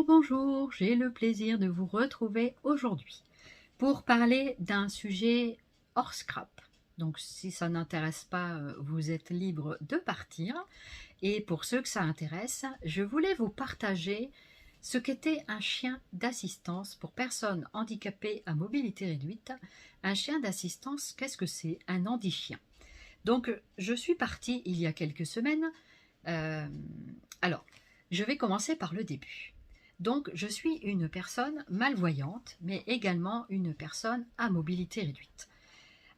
Bonjour, bonjour, j'ai le plaisir de vous retrouver aujourd'hui pour parler d'un sujet hors scrap. Donc si ça n'intéresse pas, vous êtes libre de partir. Et pour ceux que ça intéresse, je voulais vous partager ce qu'était un chien d'assistance pour personnes handicapées à mobilité réduite. Un chien d'assistance, qu'est-ce que c'est? Un handi-chien. Donc je suis partie il y a quelques semaines. Euh, alors, je vais commencer par le début. Donc, je suis une personne malvoyante, mais également une personne à mobilité réduite.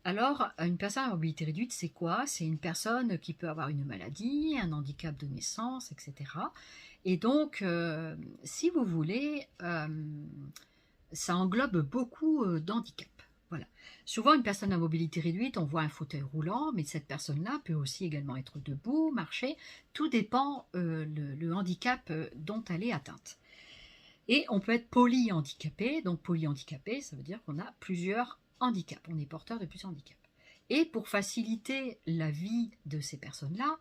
Alors, une personne à mobilité réduite, c'est quoi? C'est une personne qui peut avoir une maladie, un handicap de naissance, etc. Et donc, si vous voulez, ça englobe beaucoup d'handicaps. Voilà. Souvent, une personne à mobilité réduite, on voit un fauteuil roulant, mais cette personne-là peut aussi également être debout, marcher. Tout dépend le handicap dont elle est atteinte. Et on peut être polyhandicapé. Donc polyhandicapé, ça veut dire qu'on a plusieurs handicaps. On est porteur de plusieurs handicaps. Et pour faciliter la vie de ces personnes-là,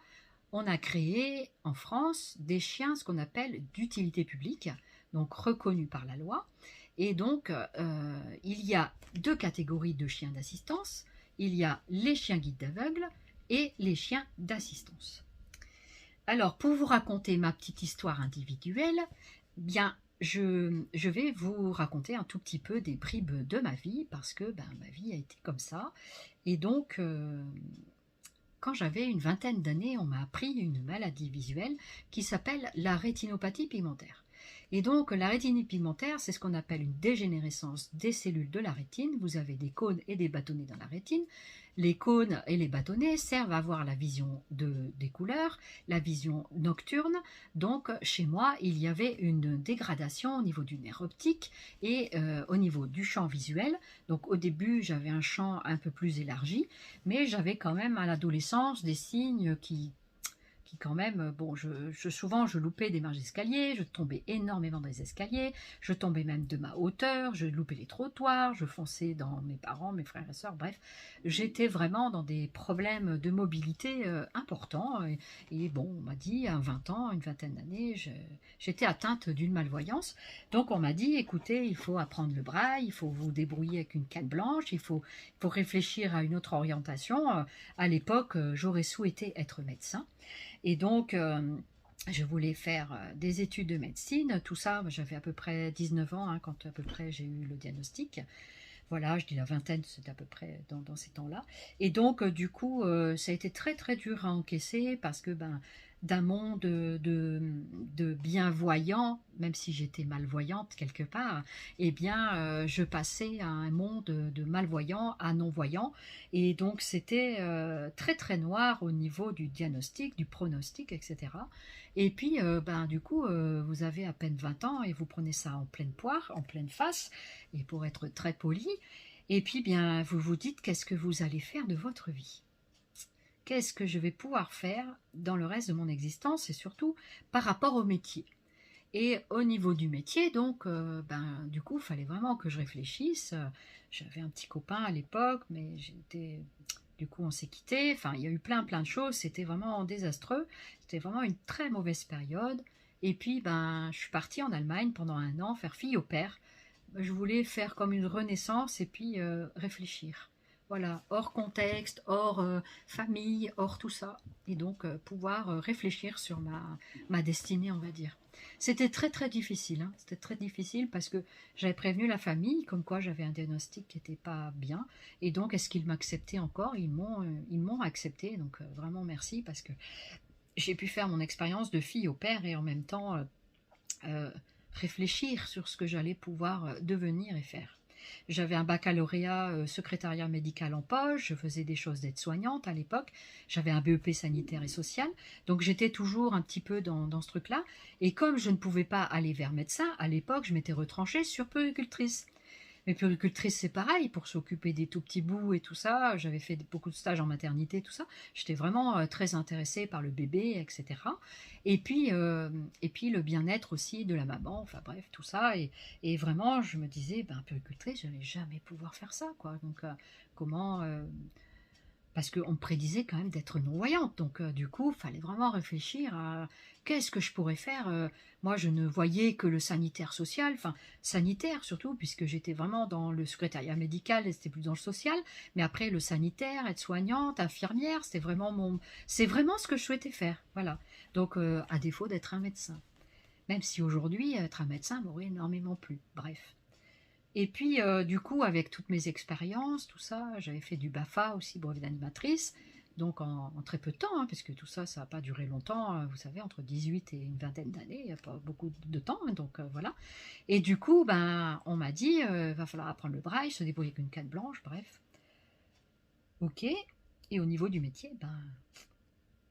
on a créé en France des chiens, ce qu'on appelle d'utilité publique, donc reconnus par la loi. Et donc, il y a deux catégories de chiens d'assistance. Il y a les chiens guides d'aveugles et les chiens d'assistance. Alors, pour vous raconter ma petite histoire individuelle, bien, je vais vous raconter un tout petit peu des bribes de ma vie, parce que ma vie a été comme ça. Et donc, quand j'avais une vingtaine d'années, on m'a appris une maladie visuelle qui s'appelle la rétinopathie pigmentaire. Et donc, la rétinite pigmentaire, c'est ce qu'on appelle une dégénérescence des cellules de la rétine. Vous avez des cônes et des bâtonnets dans la rétine. Les cônes et les bâtonnets servent à voir la vision des couleurs, la vision nocturne. Donc, chez moi, il y avait une dégradation au niveau du nerf optique et au niveau du champ visuel. Donc, au début, j'avais un champ un peu plus élargi, mais j'avais quand même à l'adolescence des signes qui quand même, bon, souvent je loupais des marches d'escalier, je tombais énormément dans les escaliers, je tombais même de ma hauteur, je loupais les trottoirs, je fonçais dans mes parents, mes frères et sœurs, bref, j'étais vraiment dans des problèmes de mobilité importants. Et bon, on m'a dit, à 20 ans, une vingtaine d'années, j'étais atteinte d'une malvoyance. Donc on m'a dit, écoutez, il faut apprendre le braille, il faut vous débrouiller avec une canne blanche, il faut réfléchir à une autre orientation. À l'époque, j'aurais souhaité être médecin. Et donc, je voulais faire des études de médecine, tout ça, j'avais à peu près 19 ans quand à peu près j'ai eu le diagnostic. Voilà, je dis la vingtaine, c'était à peu près dans ces temps-là. Et donc, du coup, ça a été très très dur à encaisser parce que d'un monde de bienvoyants, même si j'étais malvoyante quelque part, eh bien, je passais à un monde de malvoyants à non-voyants. Et donc, c'était très très noir au niveau du diagnostic, du pronostic, etc. Et puis, du coup, vous avez à peine 20 ans et vous prenez ça en pleine poire, en pleine face, et pour être très poli, et puis bien, vous vous dites, qu'est-ce que vous allez faire de votre vie? Qu'est-ce que je vais pouvoir faire dans le reste de mon existence et surtout par rapport au métier? Et au niveau du métier, donc, du coup, il fallait vraiment que je réfléchisse. J'avais un petit copain à l'époque, mais du coup, on s'est quittés. Enfin, il y a eu plein de choses. C'était vraiment désastreux. C'était vraiment une très mauvaise période. Et puis, je suis partie en Allemagne pendant un an faire fille au père. Je voulais faire comme une renaissance et puis réfléchir. Voilà, hors contexte, hors famille, hors tout ça. Et donc pouvoir réfléchir sur ma destinée, on va dire. C'était très très difficile. C'était très difficile parce que j'avais prévenu la famille comme quoi j'avais un diagnostic qui n'était pas bien. Et donc, est-ce qu'ils m'acceptaient encore? Ils m'ont accepté. Donc, vraiment merci parce que j'ai pu faire mon expérience de fille au père et en même temps euh, réfléchir sur ce que j'allais pouvoir devenir et faire. J'avais un baccalauréat secrétariat médical en poche, je faisais des choses d'aide-soignante à l'époque, j'avais un BEP sanitaire et social, donc j'étais toujours un petit peu dans ce truc-là. Et comme je ne pouvais pas aller vers médecin, à l'époque, je m'étais retranchée sur puéricultrice. Mais puéricultrice, c'est pareil, pour s'occuper des tout petits bouts et tout ça. J'avais fait beaucoup de stages en maternité, tout ça. J'étais vraiment très intéressée par le bébé, etc. Et puis le bien-être aussi de la maman, enfin bref, tout ça. Et vraiment, je me disais, puéricultrice, je n'allais jamais pouvoir faire ça, quoi. Donc, comment parce qu'on me prédisait quand même d'être non-voyante. Donc, du coup, il fallait vraiment réfléchir à qu'est-ce que je pourrais faire. Moi, je ne voyais que le sanitaire social, enfin, sanitaire surtout, puisque j'étais vraiment dans le secrétariat médical et c'était plus dans le social. Mais après, le sanitaire, être soignante, infirmière, c'est vraiment ce que je souhaitais faire. Voilà. Donc, à défaut d'être un médecin. Même si aujourd'hui, être un médecin m'aurait énormément plu. Bref. Et puis, du coup, avec toutes mes expériences, tout ça, j'avais fait du BAFA aussi, brevet d'animatrice, donc en très peu de temps, hein, parce que tout ça, ça n'a pas duré longtemps, vous savez, entre 18 et une vingtaine d'années, il n'y a pas beaucoup de temps, hein, donc voilà. Et du coup, ben, on m'a dit, va falloir apprendre le braille, se débrouiller avec une canne blanche, bref. Ok. Et au niveau du métier, ben,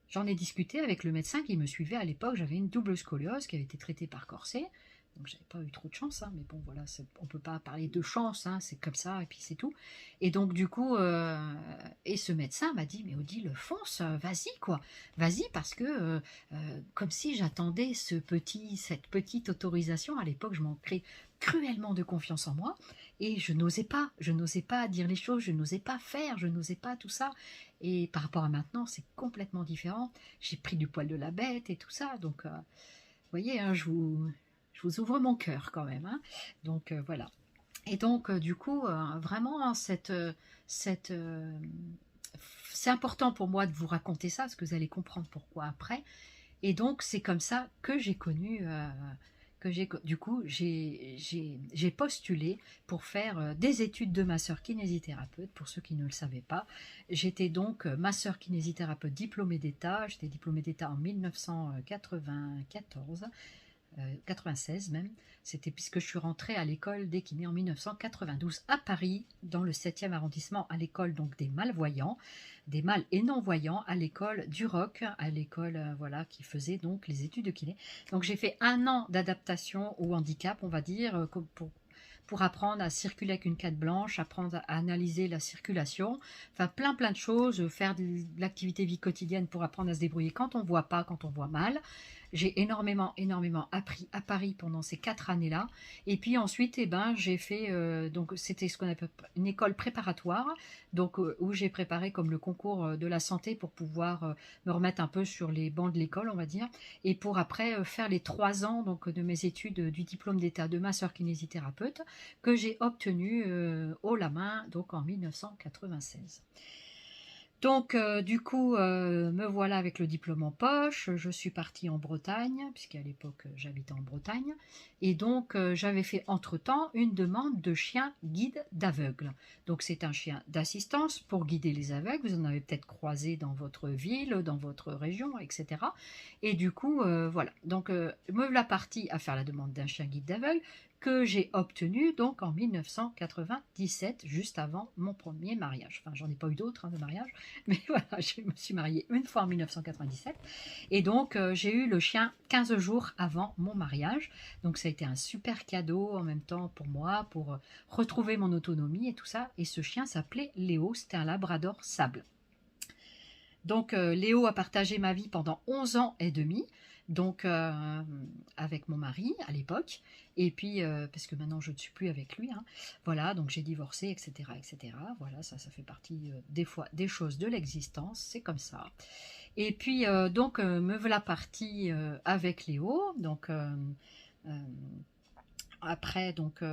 j'en ai discuté avec le médecin qui me suivait à l'époque, j'avais une double scoliose qui avait été traitée par corset. Donc j'avais pas eu trop de chance, hein, mais bon voilà, on peut pas parler de chance, hein, c'est comme ça et puis c'est tout. Et donc du coup, et ce médecin m'a dit mais Odile, fonce, vas-y quoi, vas-y parce que comme si j'attendais cette petite autorisation. À l'époque, je manquais cruellement de confiance en moi et je n'osais pas dire les choses, je n'osais pas faire, je n'osais pas tout ça. Et par rapport à maintenant, c'est complètement différent. J'ai pris du poil de la bête et tout ça, donc vous voyez, hein, je vous ouvre mon cœur quand même, hein. Donc voilà. Et donc du coup, vraiment, cette, c'est important pour moi de vous raconter ça, parce que vous allez comprendre pourquoi après. Et donc c'est comme ça que j'ai connu, du coup, j'ai postulé pour faire des études de masseur kinésithérapeute, pour ceux qui ne le savaient pas. J'étais donc masseur kinésithérapeute diplômée d'État, j'étais diplômée d'État en 1994, 96 même, c'était puisque je suis rentrée à l'école des kinés en 1992 à Paris, dans le 7e arrondissement, à l'école donc des malvoyants, des mal et non-voyants, à l'école du Roc, à l'école voilà, qui faisait donc les études de kiné. Donc j'ai fait un an d'adaptation au handicap, on va dire, pour apprendre à circuler avec une canne blanche, apprendre à analyser la circulation, enfin plein de choses, faire de l'activité vie quotidienne pour apprendre à se débrouiller quand on voit pas, quand on voit mal. J'ai énormément appris à Paris pendant ces 4 années-là. Et puis ensuite, eh ben, j'ai fait, donc c'était ce qu'on appelle une école préparatoire, donc où j'ai préparé comme le concours de la santé pour pouvoir me remettre un peu sur les bancs de l'école, on va dire, et pour après faire les 3 ans donc, de mes études du diplôme d'état de masseur kinésithérapeute que j'ai obtenu haut la main donc en 1996. Donc, du coup, me voilà avec le diplôme en poche. Je suis partie en Bretagne, puisqu'à l'époque, j'habitais en Bretagne. Et donc, j'avais fait entre-temps une demande de chien guide d'aveugle. Donc, c'est un chien d'assistance pour guider les aveugles. Vous en avez peut-être croisé dans votre ville, dans votre région, etc. Et du coup, voilà. Donc, me voilà partie à faire la demande d'un chien guide d'aveugle que j'ai obtenu donc en 1997, juste avant mon premier mariage. Enfin, j'en ai pas eu d'autres de mariage, mais voilà, je me suis mariée une fois en 1997. Et donc, j'ai eu le chien 15 jours avant mon mariage. Donc, ça a été un super cadeau en même temps pour moi, pour retrouver mon autonomie et tout ça. Et ce chien s'appelait Léo, c'était un labrador sable. Donc, Léo a partagé ma vie pendant 11 ans et demi. Donc, avec mon mari à l'époque. Et puis, parce que maintenant je ne suis plus avec lui, hein. Voilà, donc j'ai divorcé, etc., etc. Voilà, ça fait partie des fois des choses de l'existence, c'est comme ça. Et puis, donc, me voilà partie avec Léo. Donc, après, donc,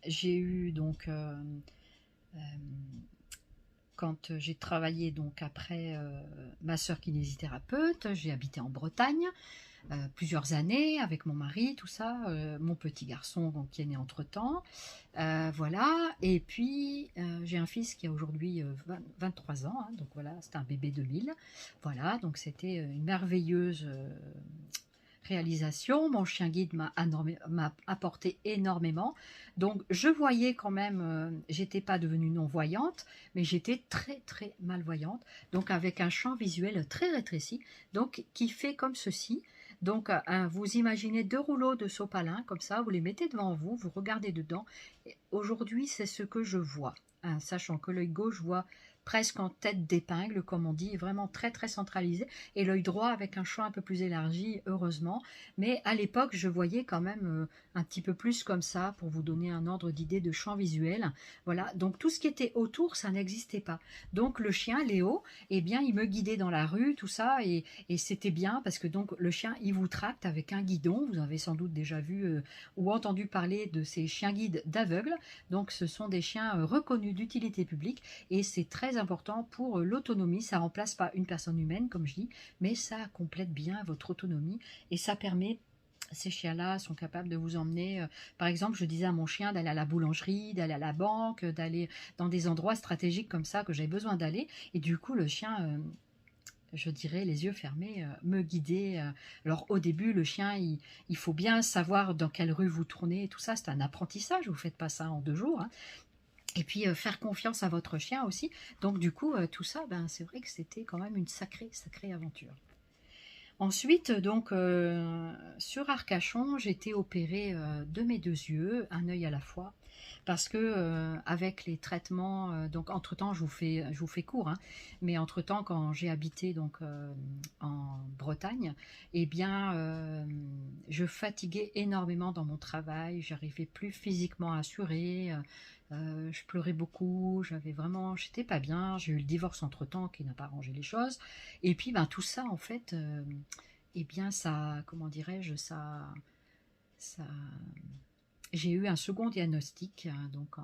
j'ai eu donc quand j'ai travaillé donc après masseur kinésithérapeute, j'ai habité en Bretagne plusieurs années avec mon mari, tout ça, mon petit garçon donc, qui est né entre-temps, voilà, et puis j'ai un fils qui a aujourd'hui 23 ans, hein, donc voilà, c'est un bébé 2000, voilà, donc c'était une merveilleuse réalisation. Mon chien guide m'a apporté énormément. Donc je voyais quand même, j'étais pas devenue non-voyante, mais j'étais très malvoyante. Donc avec un champ visuel très rétréci, donc qui fait comme ceci. Donc vous imaginez 2 rouleaux de sopalin comme ça, vous les mettez devant vous, vous regardez dedans. Aujourd'hui c'est ce que je vois, hein, sachant que l'œil gauche voit presque en tête d'épingle, comme on dit, vraiment très très centralisé, et l'œil droit avec un champ un peu plus élargi, heureusement. Mais à l'époque, je voyais quand même un petit peu plus comme ça, pour vous donner un ordre d'idée de champ visuel. Voilà, donc tout ce qui était autour, ça n'existait pas. Donc le chien, Léo, eh bien, il me guidait dans la rue, tout ça, et c'était bien, parce que donc le chien, il vous tracte avec un guidon. Vous avez sans doute déjà vu ou entendu parler de ces chiens guides d'aveugles. Donc ce sont des chiens reconnus d'utilité publique, et c'est très important pour l'autonomie. Ça remplace pas une personne humaine, comme je dis, mais ça complète bien votre autonomie, et ça permet, ces chiens-là sont capables de vous emmener, par exemple, je disais à mon chien d'aller à la boulangerie, d'aller à la banque, d'aller dans des endroits stratégiques comme ça que j'avais besoin d'aller, et du coup le chien, je dirais les yeux fermés, me guider. Alors au début, le chien, il faut bien savoir dans quelle rue vous tournez, et tout ça, c'est un apprentissage, vous ne faites pas ça en 2 jours, hein. Et puis faire confiance à votre chien aussi. Donc du coup, tout ça, ben, c'est vrai que c'était quand même une sacrée, sacrée aventure. Ensuite, donc, sur Arcachon, j'ai été opérée de mes 2 yeux, un œil à la fois, parce que avec les traitements, donc entre-temps, je vous fais court, hein, mais entre-temps, quand j'ai habité donc en Bretagne, eh bien, je fatiguais énormément dans mon travail, j'arrivais plus physiquement à assurer, je pleurais beaucoup, j'étais pas bien, j'ai eu le divorce entre-temps qui n'a pas arrangé les choses, et puis ben, tout ça, en fait, eh bien, ça, comment dirais-je, ça, j'ai eu un second diagnostic, donc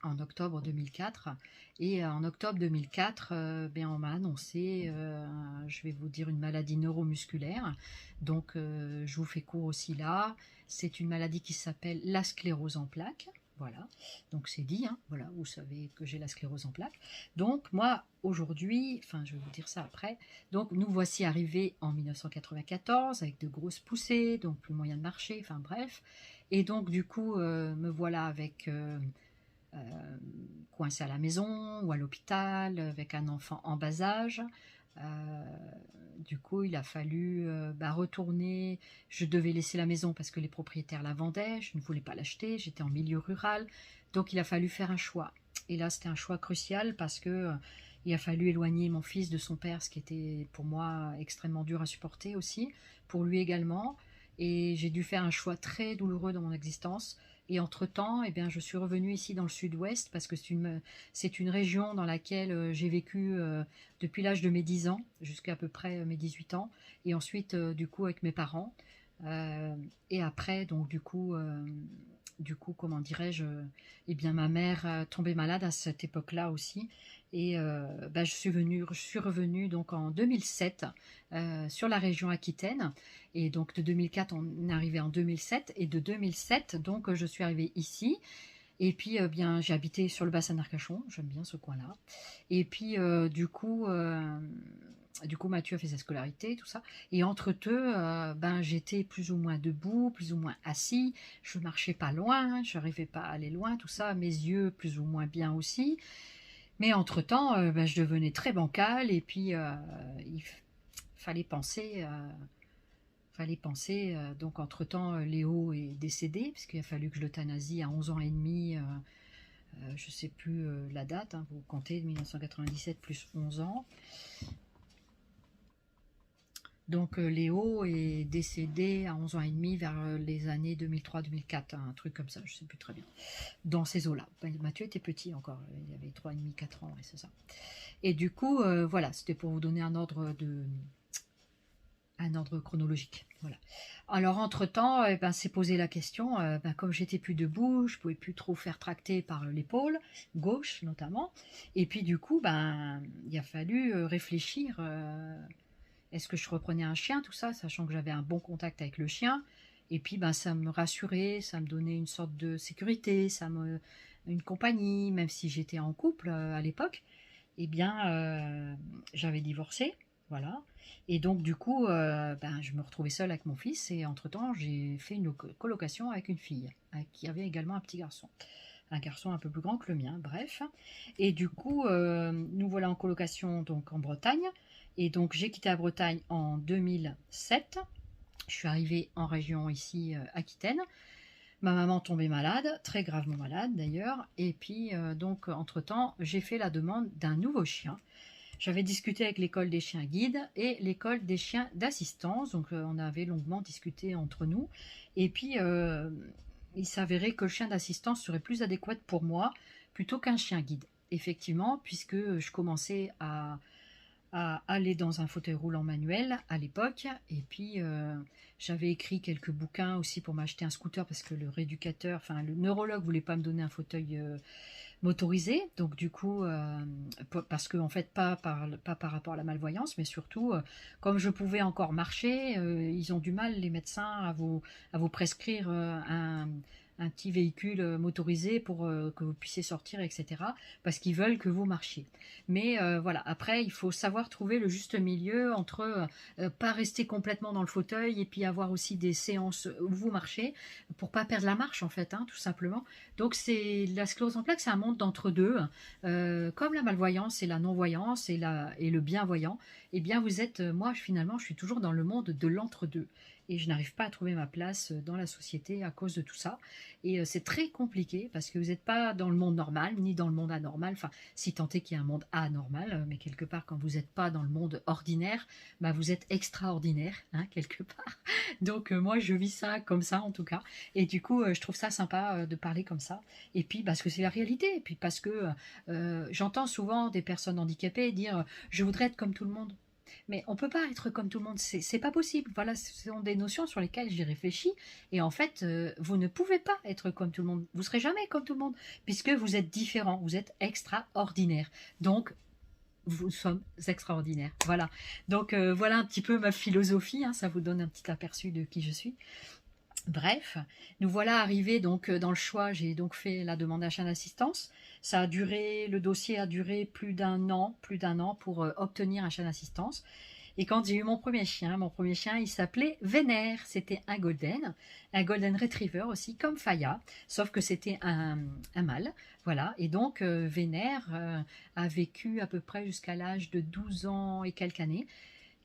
en octobre 2004. Et en octobre 2004, ben, on m'a annoncé, je vais vous dire, une maladie neuromusculaire. Donc, je vous fais court aussi là. C'est une maladie qui s'appelle la sclérose en plaques. Voilà, donc c'est dit, hein, voilà, vous savez que j'ai la sclérose en plaques. Donc moi, aujourd'hui, enfin je vais vous dire ça après, donc nous voici arrivés en 1994 avec de grosses poussées, donc plus moyen de marcher, enfin bref. Et donc du coup, me voilà avec coincé à la maison ou à l'hôpital avec un enfant en bas âge. Euh, du coup, il a fallu retourner. Je devais laisser la maison parce que les propriétaires la vendaient. Je ne voulais pas l'acheter. J'étais en milieu rural. Donc, il a fallu faire un choix. Et là, c'était un choix crucial parce que il a fallu éloigner mon fils de son père, ce qui était pour moi extrêmement dur à supporter aussi, pour lui également. Et j'ai dû faire un choix très douloureux dans mon existence. Et entre-temps, eh bien, je suis revenue ici dans le sud-ouest parce que c'est une région dans laquelle j'ai vécu depuis l'âge de mes 10 ans jusqu'à peu près mes 18 ans. Et ensuite, du coup, avec mes parents. Euh, et après, donc, du coup, comment dirais-je, eh bien, ma mère tombait malade à cette époque-là aussi. Et je suis revenue donc en 2007 sur la région Aquitaine. Et donc de 2004, on est arrivé en 2007. Et de 2007, donc je suis arrivée ici. Et puis, bien, j'ai habité sur le bassin d'Arcachon. J'aime bien ce coin-là. Et puis, du coup, Mathieu a fait sa scolarité, tout ça. Et entre deux, ben, j'étais plus ou moins debout, plus ou moins assis. Je marchais pas loin, je n'arrivais pas à aller loin, tout ça. Mes yeux, plus ou moins bien aussi. Mais entre-temps, ben, je devenais très bancale. Et puis, il fallait penser. Donc entre-temps, Léo est décédé, puisqu'il a fallu que je l'euthanasie à 11 ans et demi, je ne sais plus la date, hein, vous comptez, 1997 plus 11 ans. Donc Léo est décédé à 11 ans et demi vers les années 2003-2004, hein, un truc comme ça, je ne sais plus très bien. Dans ces eaux-là. Ben, Mathieu était petit encore, il avait 3 et demi, 4 ans, et c'est ça. Et du coup, voilà, c'était pour vous donner un ordre chronologique. Voilà. Alors, entre-temps, ben, s'est posé la question, ben, comme j'étais plus debout, je pouvais plus trop faire tracter par l'épaule, gauche notamment, et puis du coup, ben, il a fallu réfléchir, est-ce que je reprenais un chien, tout ça, sachant que j'avais un bon contact avec le chien, et puis ben, ça me rassurait, ça me donnait une sorte de sécurité, une compagnie, même si j'étais en couple à l'époque, eh bien, j'avais divorcé, voilà. Et donc, du coup, ben, je me retrouvais seule avec mon fils. Et entre-temps, j'ai fait une colocation avec une fille, qui avait également un petit garçon. Un garçon un peu plus grand que le mien, bref. Et du coup, nous voilà en colocation donc en Bretagne. Et donc, j'ai quitté la Bretagne en 2007. Je suis arrivée en région ici, Aquitaine. Ma maman tombait malade, très gravement malade d'ailleurs, et puis donc entre-temps, j'ai fait la demande d'un nouveau chien. J'avais discuté avec l'école des chiens guides et l'école des chiens d'assistance, donc on avait longuement discuté entre nous, et puis il s'avérait que le chien d'assistance serait plus adéquat pour moi plutôt qu'un chien guide. Effectivement, puisque je commençais à aller dans un fauteuil roulant manuel à l'époque. Et puis, j'avais écrit quelques bouquins aussi pour m'acheter un scooter parce que le rééducateur, enfin le neurologue voulait pas me donner un fauteuil motorisé. Donc du coup, parce que en fait, pas par rapport à la malvoyance, mais surtout, comme je pouvais encore marcher, ils ont du mal, les médecins, à vous prescrire un petit véhicule motorisé pour que vous puissiez sortir, etc. Parce qu'ils veulent que vous marchiez. Mais voilà, après, il faut savoir trouver le juste milieu entre pas rester complètement dans le fauteuil et puis avoir aussi des séances où vous marchez pour pas perdre la marche en fait, hein, tout simplement. Donc c'est la sclérose en plaques, c'est un monde d'entre-deux, comme la malvoyance et la non-voyance et le bienvoyant. Eh bien vous êtes, moi finalement, je suis toujours dans le monde de l'entre-deux et je n'arrive pas à trouver ma place dans la société à cause de tout ça. Et c'est très compliqué parce que vous n'êtes pas dans le monde normal ni dans le monde anormal. Enfin, si tant est qu'il y a un monde anormal, mais quelque part, quand vous n'êtes pas dans le monde ordinaire, bah, vous êtes extraordinaire, hein, quelque part. Donc, moi, je vis ça comme ça, en tout cas. Et du coup, je trouve ça sympa de parler comme ça. Et puis, parce que c'est la réalité. Et puis, parce que j'entends souvent des personnes handicapées dire je voudrais être comme tout le monde. Mais on ne peut pas être comme tout le monde, c'est pas possible. Voilà, ce sont des notions sur lesquelles j'ai réfléchi. Et en fait, vous ne pouvez pas être comme tout le monde. Vous serez jamais comme tout le monde, puisque vous êtes différent, vous êtes extraordinaire. Donc, vous sommes extraordinaires. Voilà. Donc, voilà un petit peu ma philosophie. Hein, ça vous donne un petit aperçu de qui je suis. Bref, nous voilà arrivés donc dans le choix. J'ai donc fait la demande d'achat d'assistance. Ça a duré, le dossier a duré plus d'un an pour obtenir un chien d'assistance. Et quand j'ai eu mon premier chien, il s'appelait Vénère. C'était un golden retriever aussi, comme Faya, sauf que c'était un mâle. Voilà. Et donc Vénère a vécu à peu près jusqu'à l'âge de 12 ans et quelques années.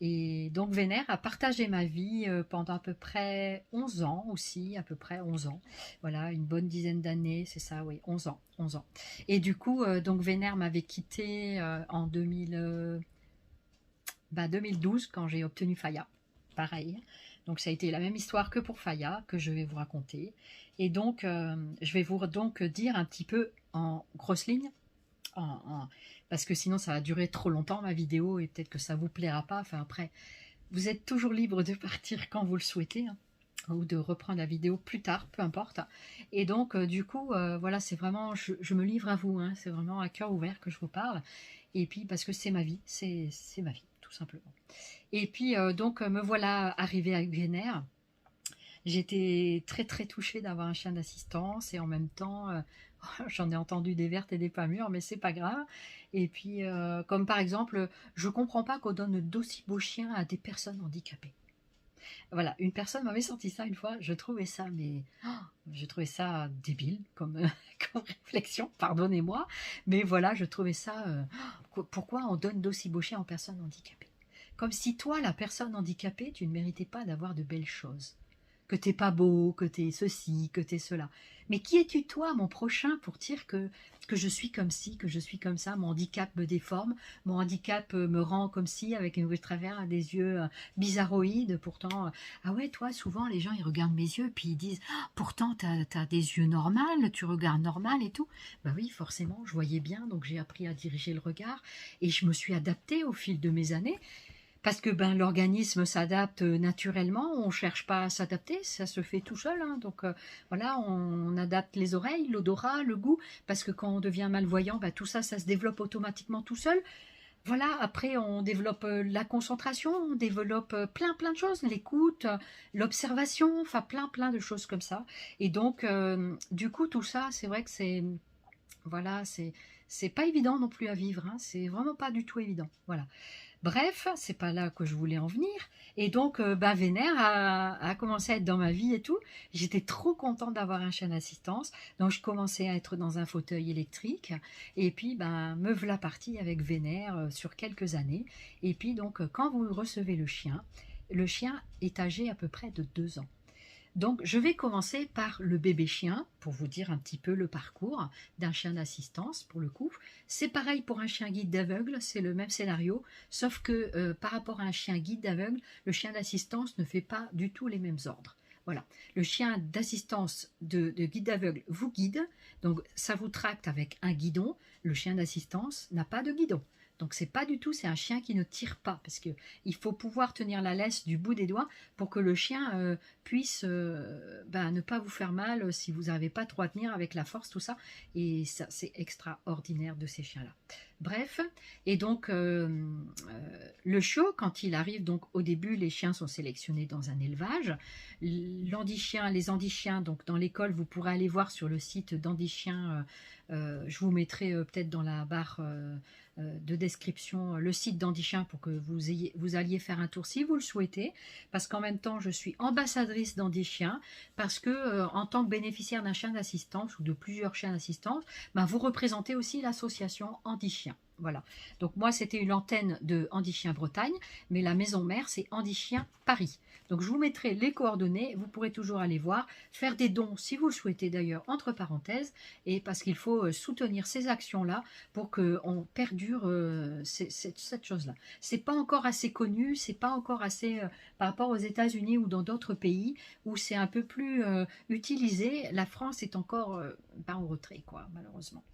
Et donc Vénère a partagé ma vie pendant à peu près 11 ans aussi, à peu près 11 ans. Voilà, une bonne dizaine d'années, c'est ça, oui, 11 ans, 11 ans. Et du coup, donc Vénère m'avait quitté en 2012 quand j'ai obtenu Faya. Pareil. Donc ça a été la même histoire que pour Faya que je vais vous raconter. Et donc, je vais vous donc dire un petit peu en grosses lignes parce que sinon ça va durer trop longtemps ma vidéo et peut-être que ça vous plaira pas. Enfin après, vous êtes toujours libre de partir quand vous le souhaitez, hein, ou de reprendre la vidéo plus tard, peu importe. Et donc du coup, voilà, c'est vraiment, je me livre à vous, hein, c'est vraiment à cœur ouvert que je vous parle. Et puis parce que c'est ma vie, c'est ma vie, tout simplement. Et puis donc me voilà arrivée avec Vénère. J'étais très très touchée d'avoir un chien d'assistance et en même temps, j'en ai entendu des vertes et des pas mûres, mais c'est pas grave. Et puis, comme par exemple, je comprends pas qu'on donne d'aussi beaux chiens à des personnes handicapées. Voilà, une personne m'avait sorti ça une fois, je trouvais ça, mais je trouvais ça débile comme, comme réflexion, pardonnez-moi, mais voilà, je trouvais ça, pourquoi on donne d'aussi beaux chiens aux personnes handicapées? Comme si toi, la personne handicapée, tu ne méritais pas d'avoir de belles choses, que t'es pas beau, que t'es ceci, que t'es cela. Mais qui es-tu toi, mon prochain, pour dire que je suis comme ci, que je suis comme ça, mon handicap me déforme, mon handicap me rend comme ci, avec une vue de travers, des yeux bizarroïdes, pourtant, ah ouais, toi, souvent, les gens, ils regardent mes yeux, puis ils disent, ah, pourtant, t'as des yeux normaux, tu regardes normal et tout. Bah oui, forcément, je voyais bien, donc j'ai appris à diriger le regard, et je me suis adaptée au fil de mes années, parce que ben, l'organisme s'adapte naturellement, on ne cherche pas à s'adapter, ça se fait tout seul. Hein. Donc voilà, on adapte les oreilles, l'odorat, le goût, parce que quand on devient malvoyant, ben, tout ça, ça se développe automatiquement tout seul. Voilà, après on développe la concentration, on développe plein de choses, l'écoute, l'observation, enfin plein de choses comme ça. Et donc, du coup, tout ça, c'est vrai que c'est, voilà, c'est pas évident non plus à vivre, hein, c'est vraiment pas du tout évident. Voilà. Bref, c'est pas là que je voulais en venir. Et donc, Vénère a commencé à être dans ma vie et tout. J'étais trop contente d'avoir un chien d'assistance. Donc, je commençais à être dans un fauteuil électrique. Et puis, ben, me voilà partie avec Vénère sur quelques années. Et puis, donc, quand vous recevez le chien est âgé à peu près de 2 ans. Donc, je vais commencer par le bébé chien, pour vous dire un petit peu le parcours d'un chien d'assistance, pour le coup. C'est pareil pour un chien guide d'aveugle, c'est le même scénario, sauf que par rapport à un chien guide d'aveugle, le chien d'assistance ne fait pas du tout les mêmes ordres. Voilà, le chien d'assistance de guide d'aveugle vous guide, donc ça vous tracte avec un guidon. Le chien d'assistance n'a pas de guidon. Donc c'est pas du tout, c'est un chien qui ne tire pas, parce que il faut pouvoir tenir la laisse du bout des doigts pour que le chien puisse ne pas vous faire mal si vous n'arrivez pas trop à tenir avec la force, tout ça. Et ça, c'est extraordinaire de ces chiens-là. Bref, et donc le chiot, quand il arrive, donc au début, les chiens sont sélectionnés dans un élevage. Les andichiens, donc dans l'école, vous pourrez aller voir sur le site d'Andichien. Je vous mettrai peut-être dans la barre de description le site d'Andichien pour que vous alliez faire un tour si vous le souhaitez, parce qu'en même temps je suis ambassadrice d'Andichien, parce que en tant que bénéficiaire d'un chien d'assistance ou de plusieurs chiens d'assistance, vous représentez aussi l'association Andichien. Voilà, donc moi c'était une antenne de Andichien Bretagne, mais la maison mère c'est Andichien Paris. Donc je vous mettrai les coordonnées, vous pourrez toujours aller voir, faire des dons si vous le souhaitez d'ailleurs, entre parenthèses, et parce qu'il faut soutenir ces actions-là pour qu'on perdure cette chose-là. C'est pas encore assez connu, c'est pas encore assez par rapport aux États-Unis ou dans d'autres pays où c'est un peu plus utilisé. La France est encore pas en retrait, quoi, malheureusement.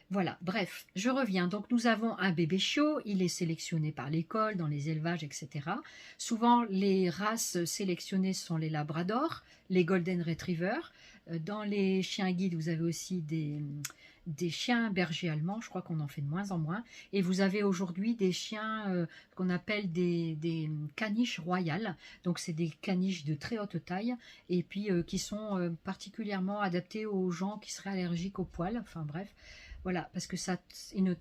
Voilà, bref, je reviens. Donc nous avons un bébé chiot, il est sélectionné par l'école, dans les élevages, etc. Souvent, les races sélectionnées sont les labradors, les golden retrievers. Dans les chiens guides, vous avez aussi des chiens bergers allemands, je crois qu'on en fait de moins en moins. Et vous avez aujourd'hui des chiens qu'on appelle des caniches royales. Donc c'est des caniches de très haute taille et puis qui sont particulièrement adaptés aux gens qui seraient allergiques aux poils. Enfin bref. Voilà, parce que ça, ils ne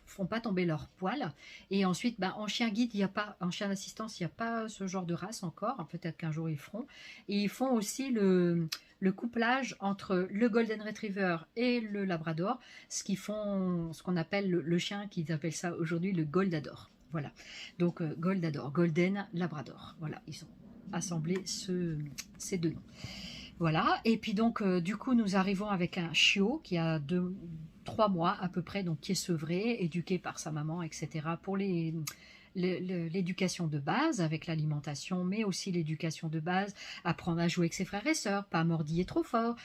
font pas tomber leurs poils. Et ensuite, en chien guide, il n'y a pas, en chien d'assistance, il n'y a pas ce genre de race encore. Peut-être qu'un jour ils feront. Et ils font aussi le couplage entre le Golden Retriever et le Labrador, ce qu'on appelle le chien, qu'ils appellent ça aujourd'hui le Goldador. Voilà, donc Goldador, Golden Labrador. Voilà, ils ont assemblé ces deux noms. Voilà, et puis donc du coup nous arrivons avec un chiot qui a 3 mois à peu près, donc qui est sevré, éduqué par sa maman, etc. pour l'éducation de base avec l'alimentation, mais aussi l'éducation de base, apprendre à jouer avec ses frères et sœurs, pas mordiller trop fort,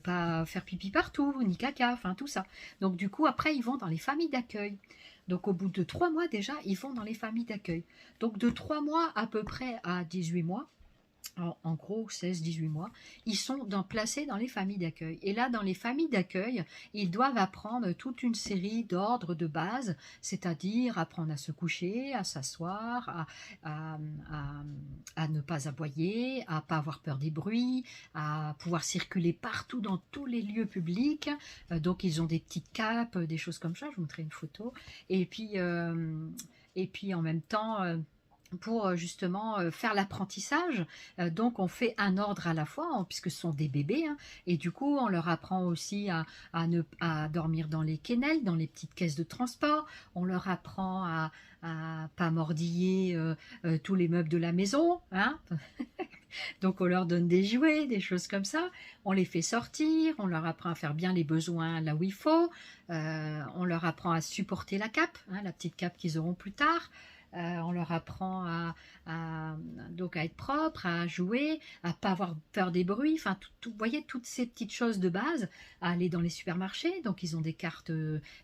pas faire pipi partout, ni caca, enfin tout ça. Donc du coup après ils vont dans les familles d'accueil. Donc au bout de 3 mois déjà, ils vont dans les familles d'accueil. Donc de 3 mois à peu près à 18 mois, en gros 16-18 mois, ils sont placés dans les familles d'accueil. Et là, dans les familles d'accueil, ils doivent apprendre toute une série d'ordres de base, c'est-à-dire apprendre à se coucher, à s'asseoir, à ne pas aboyer, à ne pas avoir peur des bruits, à pouvoir circuler partout dans tous les lieux publics. Donc ils ont des petites capes, des choses comme ça, je vous montrerai une photo. Et puis en même temps pour justement faire l'apprentissage. Donc on fait un ordre à la fois, puisque ce sont des bébés, hein, et du coup on leur apprend aussi à dormir dans les quenelles, dans les petites caisses de transport, on leur apprend à pas mordiller tous les meubles de la maison, hein. Donc on leur donne des jouets, des choses comme ça, on les fait sortir, on leur apprend à faire bien les besoins là où il faut, on leur apprend à supporter la cape, hein, la petite cape qu'ils auront plus tard. On leur apprend donc à être propre, à jouer, à pas avoir peur des bruits, enfin, vous voyez, toutes ces petites choses de base, à aller dans les supermarchés. Donc ils ont des cartes,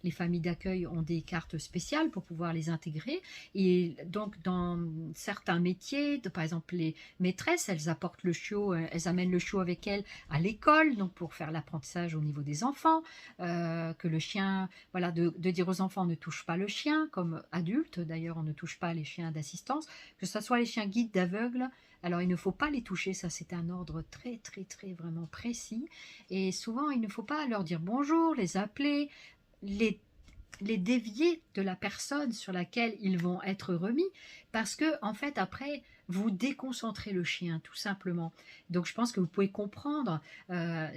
les familles d'accueil ont des cartes spéciales pour pouvoir les intégrer. Et donc dans certains métiers, par exemple les maîtresses, elles apportent le chiot, elles amènent le chiot avec elles à l'école, donc pour faire l'apprentissage au niveau des enfants, que le chien, voilà, de dire aux enfants ne touche pas le chien, comme adultes d'ailleurs on ne touche pas les chiens d'assistance, que ce soit les chiens guides d'aveugles. Alors il ne faut pas les toucher, ça c'est un ordre très très très vraiment précis, et souvent il ne faut pas leur dire bonjour, les appeler, les dévier de la personne sur laquelle ils vont être remis, parce que en fait après vous déconcentrez le chien tout simplement. Donc je pense que vous pouvez comprendre,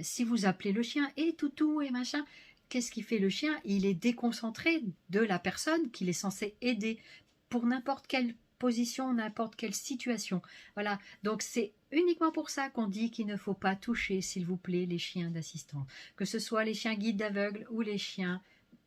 si vous appelez le chien et toutou et machin, qu'est-ce qui fait le chien? Il est déconcentré de la personne qu'il est censé aider pour n'importe quelle position, n'importe quelle situation. Voilà, donc c'est uniquement pour ça qu'on dit qu'il ne faut pas toucher, s'il vous plaît, les chiens d'assistance, que ce soit les chiens guides d'aveugles ou les chiens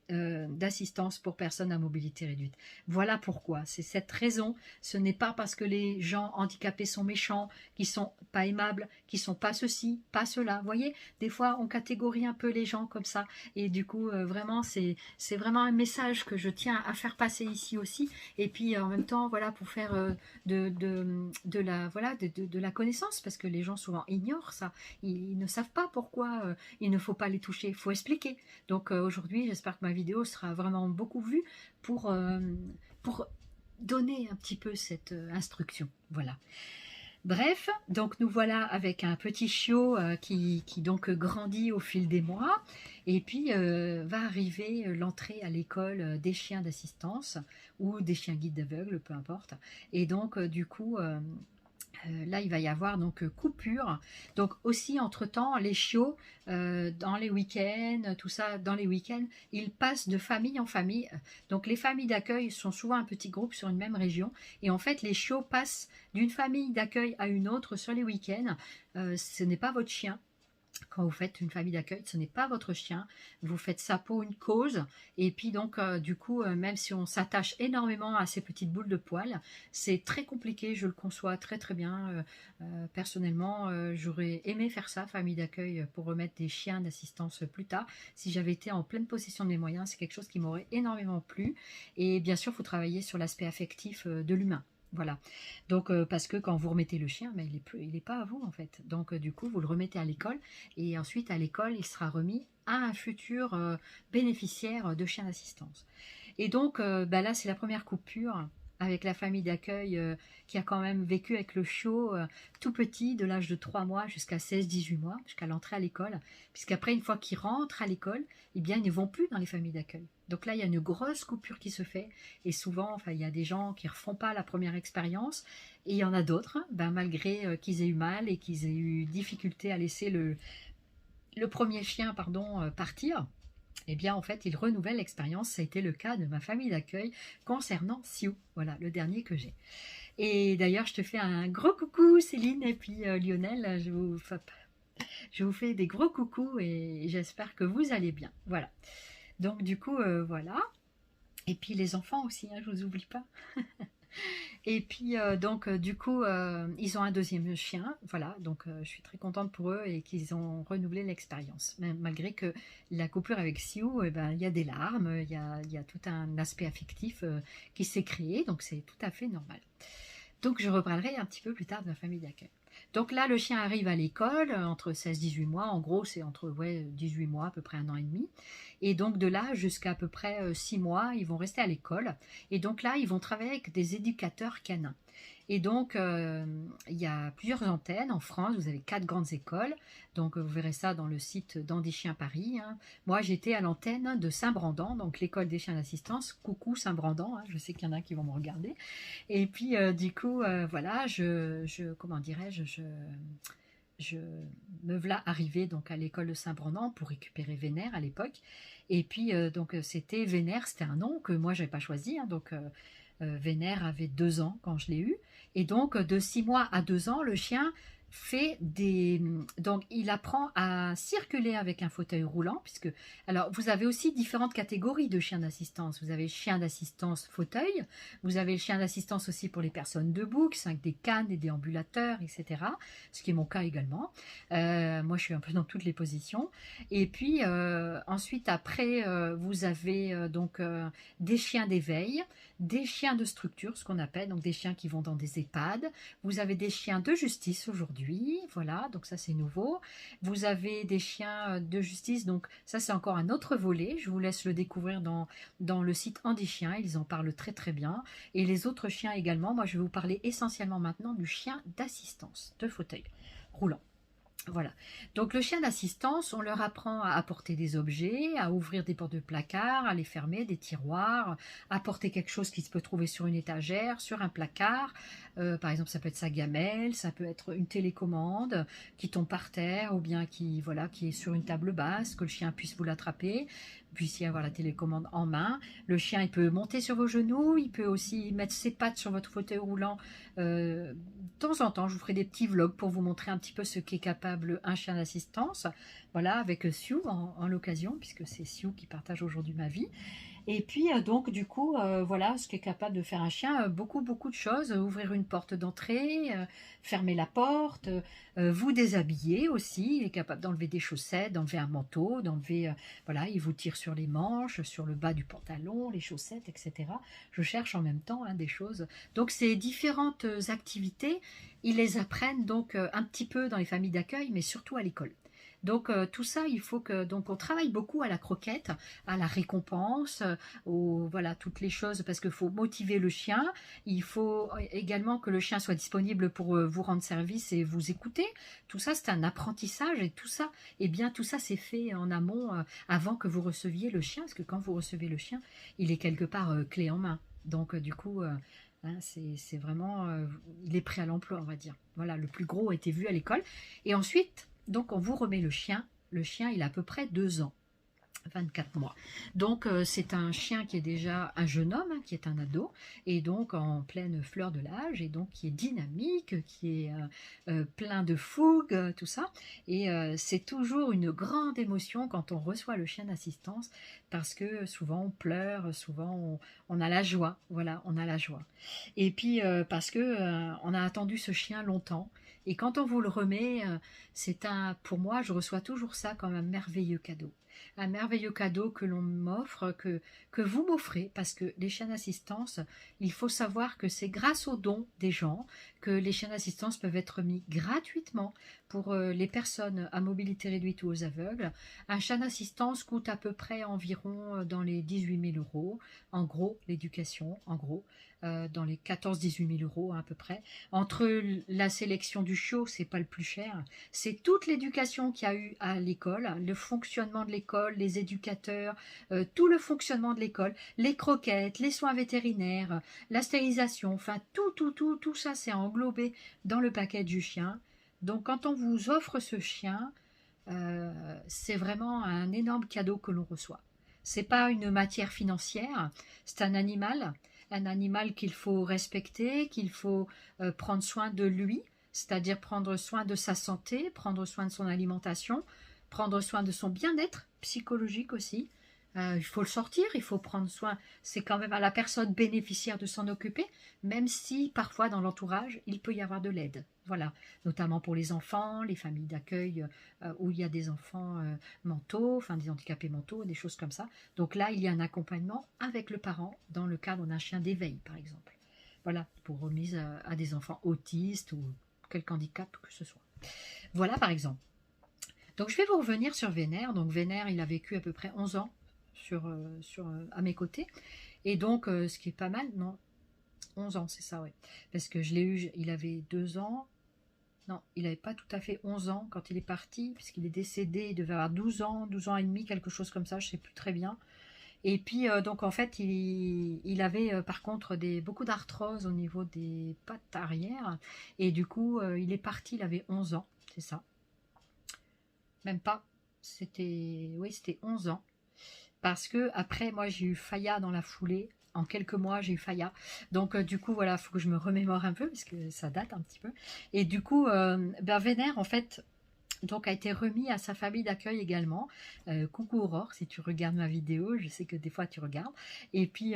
d'assistance pour personnes à mobilité réduite. Voilà pourquoi, c'est cette raison. Ce n'est pas parce que les gens handicapés sont méchants, qu'ils sont pas aimables, qu'ils sont pas ceci, pas cela. Vous voyez, des fois on catégorie un peu les gens comme ça, et du coup vraiment c'est vraiment un message que je tiens à faire passer ici aussi, et puis en même temps voilà, pour faire de la connaissance, parce que les gens souvent ignorent ça, ils ne savent pas pourquoi il ne faut pas les toucher, il faut expliquer. Donc aujourd'hui j'espère que ma vidéo sera vraiment beaucoup vue pour donner un petit peu cette instruction. Voilà. Bref, donc nous voilà avec un petit chiot qui donc grandit au fil des mois, et puis va arriver l'entrée à l'école des chiens d'assistance ou des chiens guides d'aveugles, peu importe. Et donc du coup là, il va y avoir donc coupure. Donc aussi, entre-temps, les chiots, dans les week-ends, tout ça, dans les week-ends, ils passent de famille en famille. Donc les familles d'accueil sont souvent un petit groupe sur une même région. Et en fait, les chiots passent d'une famille d'accueil à une autre sur les week-ends. Ce n'est pas votre chien. Quand vous faites une famille d'accueil, ce n'est pas votre chien, vous faites ça pour une cause, et puis donc du coup, même si on s'attache énormément à ces petites boules de poils, c'est très compliqué, je le conçois très très bien. Personnellement, j'aurais aimé faire ça, famille d'accueil, pour remettre des chiens d'assistance plus tard, si j'avais été en pleine possession de mes moyens, c'est quelque chose qui m'aurait énormément plu, et bien sûr, il faut travailler sur l'aspect affectif de l'humain. Voilà, donc parce que quand vous remettez le chien, mais il est pas à vous en fait. Donc du coup, vous le remettez à l'école, et ensuite à l'école, il sera remis à un futur bénéficiaire de chien d'assistance. Et donc là, c'est la première coupure avec la famille d'accueil qui a quand même vécu avec le chiot tout petit, de l'âge de 3 mois jusqu'à 16-18 mois, jusqu'à l'entrée à l'école, puisqu'après, une fois qu'ils rentrent à l'école, eh bien, ils ne vont plus dans les familles d'accueil. Donc là, il y a une grosse coupure qui se fait, et souvent, il y a des gens qui ne refont pas la première expérience, et il y en a d'autres, malgré qu'ils aient eu mal et qu'ils aient eu difficulté à laisser le premier chien partir, eh bien en fait ils renouvellent l'expérience. Ça a été le cas de ma famille d'accueil concernant Sioux, voilà le dernier que j'ai. Et d'ailleurs je te fais un gros coucou Céline, et puis Lionel, je vous fais des gros coucous, et j'espère que vous allez bien. Voilà, donc du coup voilà, et puis les enfants aussi, hein, je vous oublie pas. Et puis donc du coup ils ont un deuxième chien, voilà, donc je suis très contente pour eux et qu'ils ont renouvelé l'expérience, malgré que la coupure avec Sioux, il y a des larmes, il y a tout un aspect affectif qui s'est créé, donc c'est tout à fait normal. Donc je reparlerai un petit peu plus tard de ma famille d'accueil. Donc là, le chien arrive à l'école entre 16-18 mois, en gros c'est entre 18 mois, à peu près 1 an et demi. Et donc de là jusqu'à à peu près 6 mois, ils vont rester à l'école. Et donc là, ils vont travailler avec des éducateurs canins. Et donc, il y a plusieurs antennes en France, vous avez 4 grandes écoles, donc vous verrez ça dans le site d'Andy Chien Paris, hein. Moi, j'étais à l'antenne de Saint-Brandan, donc l'école des chiens d'assistance, coucou Saint-Brandan, hein, je sais qu'il y en a qui vont me regarder. Et puis, du coup, voilà, comment dirais-je, je me voilà arrivée donc à l'école de Saint-Brandan pour récupérer Vénère à l'époque. Et puis, donc, c'était Vénère, c'était un nom que moi, je n'avais pas choisi, hein, donc... Vénère avait 2 ans quand je l'ai eu, et donc de 6 mois à 2 ans, le chien fait donc il apprend à circuler avec un fauteuil roulant, puisque alors vous avez aussi différentes catégories de chiens d'assistance. Vous avez le chien d'assistance fauteuil, vous avez le chien d'assistance aussi pour les personnes debout, qui sont avec des cannes, des déambulateurs, etc. Ce qui est mon cas également. Moi, je suis un peu dans toutes les positions. Et puis ensuite, après, vous avez donc des chiens d'éveil, des chiens de structure, ce qu'on appelle, donc des chiens qui vont dans des EHPAD. Vous avez des chiens de justice aujourd'hui, voilà, donc ça c'est nouveau. Vous avez des chiens de justice, donc ça c'est encore un autre volet. Je vous laisse le découvrir dans le site Andy Chien, ils en parlent très très bien. Et les autres chiens également. Moi je vais vous parler essentiellement maintenant du chien d'assistance, de fauteuil roulant. Voilà, donc le chien d'assistance, on leur apprend à apporter des objets, à ouvrir des portes de placard, à les fermer, des tiroirs, à porter quelque chose qui se peut trouver sur une étagère, sur un placard. Par exemple, ça peut être sa gamelle, ça peut être une télécommande qui tombe par terre, ou bien qui est sur une table basse, que le chien puisse vous l'attraper. puissiez avoir la télécommande en main. Le chien, il peut monter sur vos genoux, il peut aussi mettre ses pattes sur votre fauteuil roulant. De temps en temps, je vous ferai des petits vlogs pour vous montrer un petit peu ce qu'est capable un chien d'assistance. Voilà, avec Sioux en l'occasion, puisque c'est Sioux qui partage aujourd'hui ma vie. Et puis, donc, du coup, voilà ce qu'est capable de faire un chien. Beaucoup, beaucoup de choses. Ouvrir une porte d'entrée, fermer la porte, vous déshabiller aussi. Il est capable d'enlever des chaussettes, d'enlever un manteau, d'enlever... voilà, il vous tire sur les manches, sur le bas du pantalon, les chaussettes, etc. Je cherche en même temps des choses. Donc, ces différentes activités, ils les apprennent donc un petit peu dans les familles d'accueil, mais surtout à l'école. Donc tout ça, il faut que donc on travaille beaucoup à la croquette, à la récompense, voilà toutes les choses parce qu'il faut motiver le chien. Il faut également que le chien soit disponible pour vous rendre service et vous écouter. Tout ça, c'est un apprentissage et tout ça, eh bien tout ça c'est fait en amont avant que vous receviez le chien, parce que quand vous recevez le chien, il est quelque part clé en main. Donc du coup. C'est vraiment, il est prêt à l'emploi, on va dire. Voilà, le plus gros a été vu à l'école. Et ensuite, donc on vous remet le chien. Le chien, il a à peu près 2 ans. 24 mois. Donc c'est un chien qui est déjà un jeune homme, qui est un ado, et donc en pleine fleur de l'âge, et donc qui est dynamique, qui est plein de fougue, tout ça. Et c'est toujours une grande émotion quand on reçoit le chien d'assistance, parce que souvent on pleure, souvent on a la joie, voilà, on a la joie. Et puis parce que on a attendu ce chien longtemps, et quand on vous le remet, pour moi, je reçois toujours ça comme un merveilleux cadeau. Un merveilleux cadeau que l'on m'offre, que vous m'offrez, parce que les chiens d'assistance, il faut savoir que c'est grâce aux dons des gens que les chiens d'assistance peuvent être mis gratuitement pour les personnes à mobilité réduite ou aux aveugles. Un chien d'assistance coûte à peu près environ dans les 18 000 euros, en gros, l'éducation, en gros, dans les 14-18 000 euros à peu près. Entre la sélection du chiot, c'est pas le plus cher, c'est toute l'éducation qu'il y a eu à l'école, le fonctionnement de l'école, les éducateurs, tout le fonctionnement de l'école, les croquettes, les soins vétérinaires, la stérilisation, enfin tout ça c'est englobé dans le paquet du chien. Donc quand on vous offre ce chien, c'est vraiment un énorme cadeau que l'on reçoit. C'est pas une matière financière, c'est un animal qu'il faut respecter, qu'il faut prendre soin de lui, c'est-à-dire prendre soin de sa santé, prendre soin de son alimentation, prendre soin de son bien-être psychologique aussi. Il faut le sortir, il faut prendre soin. C'est quand même à la personne bénéficiaire de s'en occuper, même si parfois dans l'entourage, il peut y avoir de l'aide. Voilà, notamment pour les enfants, les familles d'accueil où il y a des enfants mentaux, enfin des handicapés mentaux, des choses comme ça. Donc là, il y a un accompagnement avec le parent dans le cadre d'un chien d'éveil, par exemple. Voilà, pour remise à des enfants autistes ou quelque handicap que ce soit. Voilà, par exemple. Donc je vais vous revenir sur Vénère. Donc Vénère, il a vécu à peu près 11 ans à mes côtés. Et donc, ce qui est pas mal, non, 11 ans, c'est ça, ouais. Parce que je l'ai eu, il avait 2 ans. Non, il n'avait pas tout à fait 11 ans quand il est parti, puisqu'il est décédé, il devait avoir 12 ans et demi, quelque chose comme ça, je ne sais plus très bien. Et puis, donc en fait, il avait par contre beaucoup d'arthrose au niveau des pattes arrière. Et du coup, il est parti, il avait 11 ans, c'est ça. Même pas, c'était 11 ans. Parce que après, moi, j'ai eu Faya dans la foulée. En quelques mois, j'ai eu Faya. Donc, du coup, voilà, il faut que je me remémore un peu, parce que ça date un petit peu. Et du coup, Vénère, en fait, donc a été remis à sa famille d'accueil également. Coucou Aurore, si tu regardes ma vidéo, je sais que des fois tu regardes. Et puis,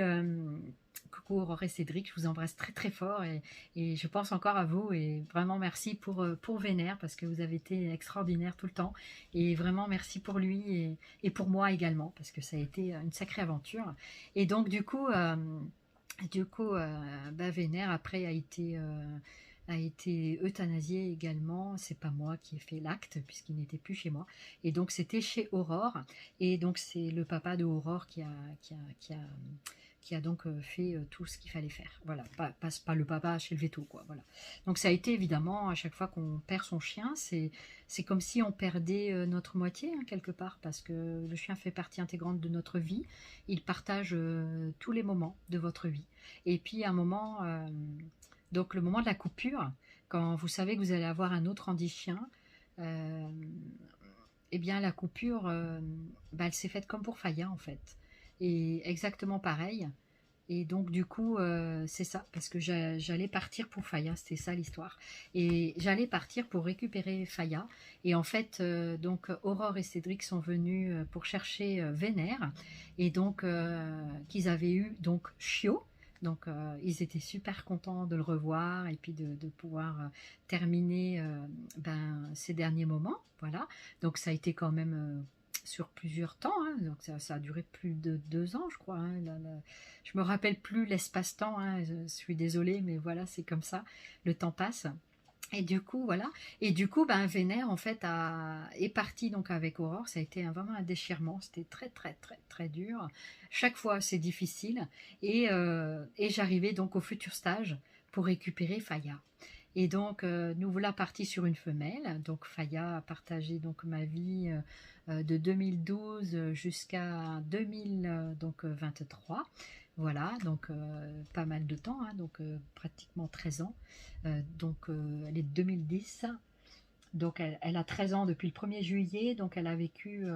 coucou Aurore et Cédric, je vous embrasse très très fort et je pense encore à vous et vraiment merci pour Vénère parce que vous avez été extraordinaire tout le temps et vraiment merci pour lui et pour moi également parce que ça a été une sacrée aventure. Et donc du coup, Vénère après a été euthanasié également. C'est pas moi qui ai fait l'acte puisqu'il n'était plus chez moi. Et donc c'était chez Aurore. Et donc c'est le papa de Aurore qui a donc fait tout ce qu'il fallait faire. Voilà, pas le papa chez le veto, quoi. Voilà. Donc ça a été évidemment, à chaque fois qu'on perd son chien, c'est comme si on perdait notre moitié, hein, quelque part, parce que le chien fait partie intégrante de notre vie. Il partage tous les moments de votre vie. Et puis à un moment, donc le moment de la coupure, quand vous savez que vous allez avoir un autre handi-chien, eh bien la coupure, elle s'est faite comme pour Faya en fait. Et exactement pareil. Et donc du coup, c'est ça, parce que j'allais partir pour Faya, c'était ça l'histoire. Et j'allais partir pour récupérer Faya. Et en fait, donc Aurore et Cédric sont venus pour chercher Vénère. Et donc, qu'ils avaient eu donc Chiot. Donc, ils étaient super contents de le revoir et puis de pouvoir terminer ces derniers moments. Voilà. Donc, ça a été quand même sur plusieurs temps. Hein. Donc, ça a duré plus de 2 ans, je crois. Hein. Je me rappelle plus l'espace-temps, hein, je suis désolée, mais voilà, c'est comme ça, le temps passe. Et du coup, voilà. Et du coup, Vénère, en fait, est parti donc avec Aurore. Ça a été vraiment un déchirement. C'était très, très, très, très dur. Chaque fois, c'est difficile. Et j'arrivais donc au futur stage pour récupérer Faya. Et donc, nous voilà partis sur une femelle. Donc, Faya a partagé donc ma vie de 2012 jusqu'à 2023. Voilà, donc pas mal de temps, hein, donc pratiquement 13 ans. Elle est de 2010. Donc, elle a 13 ans depuis le 1er juillet. Donc, elle a vécu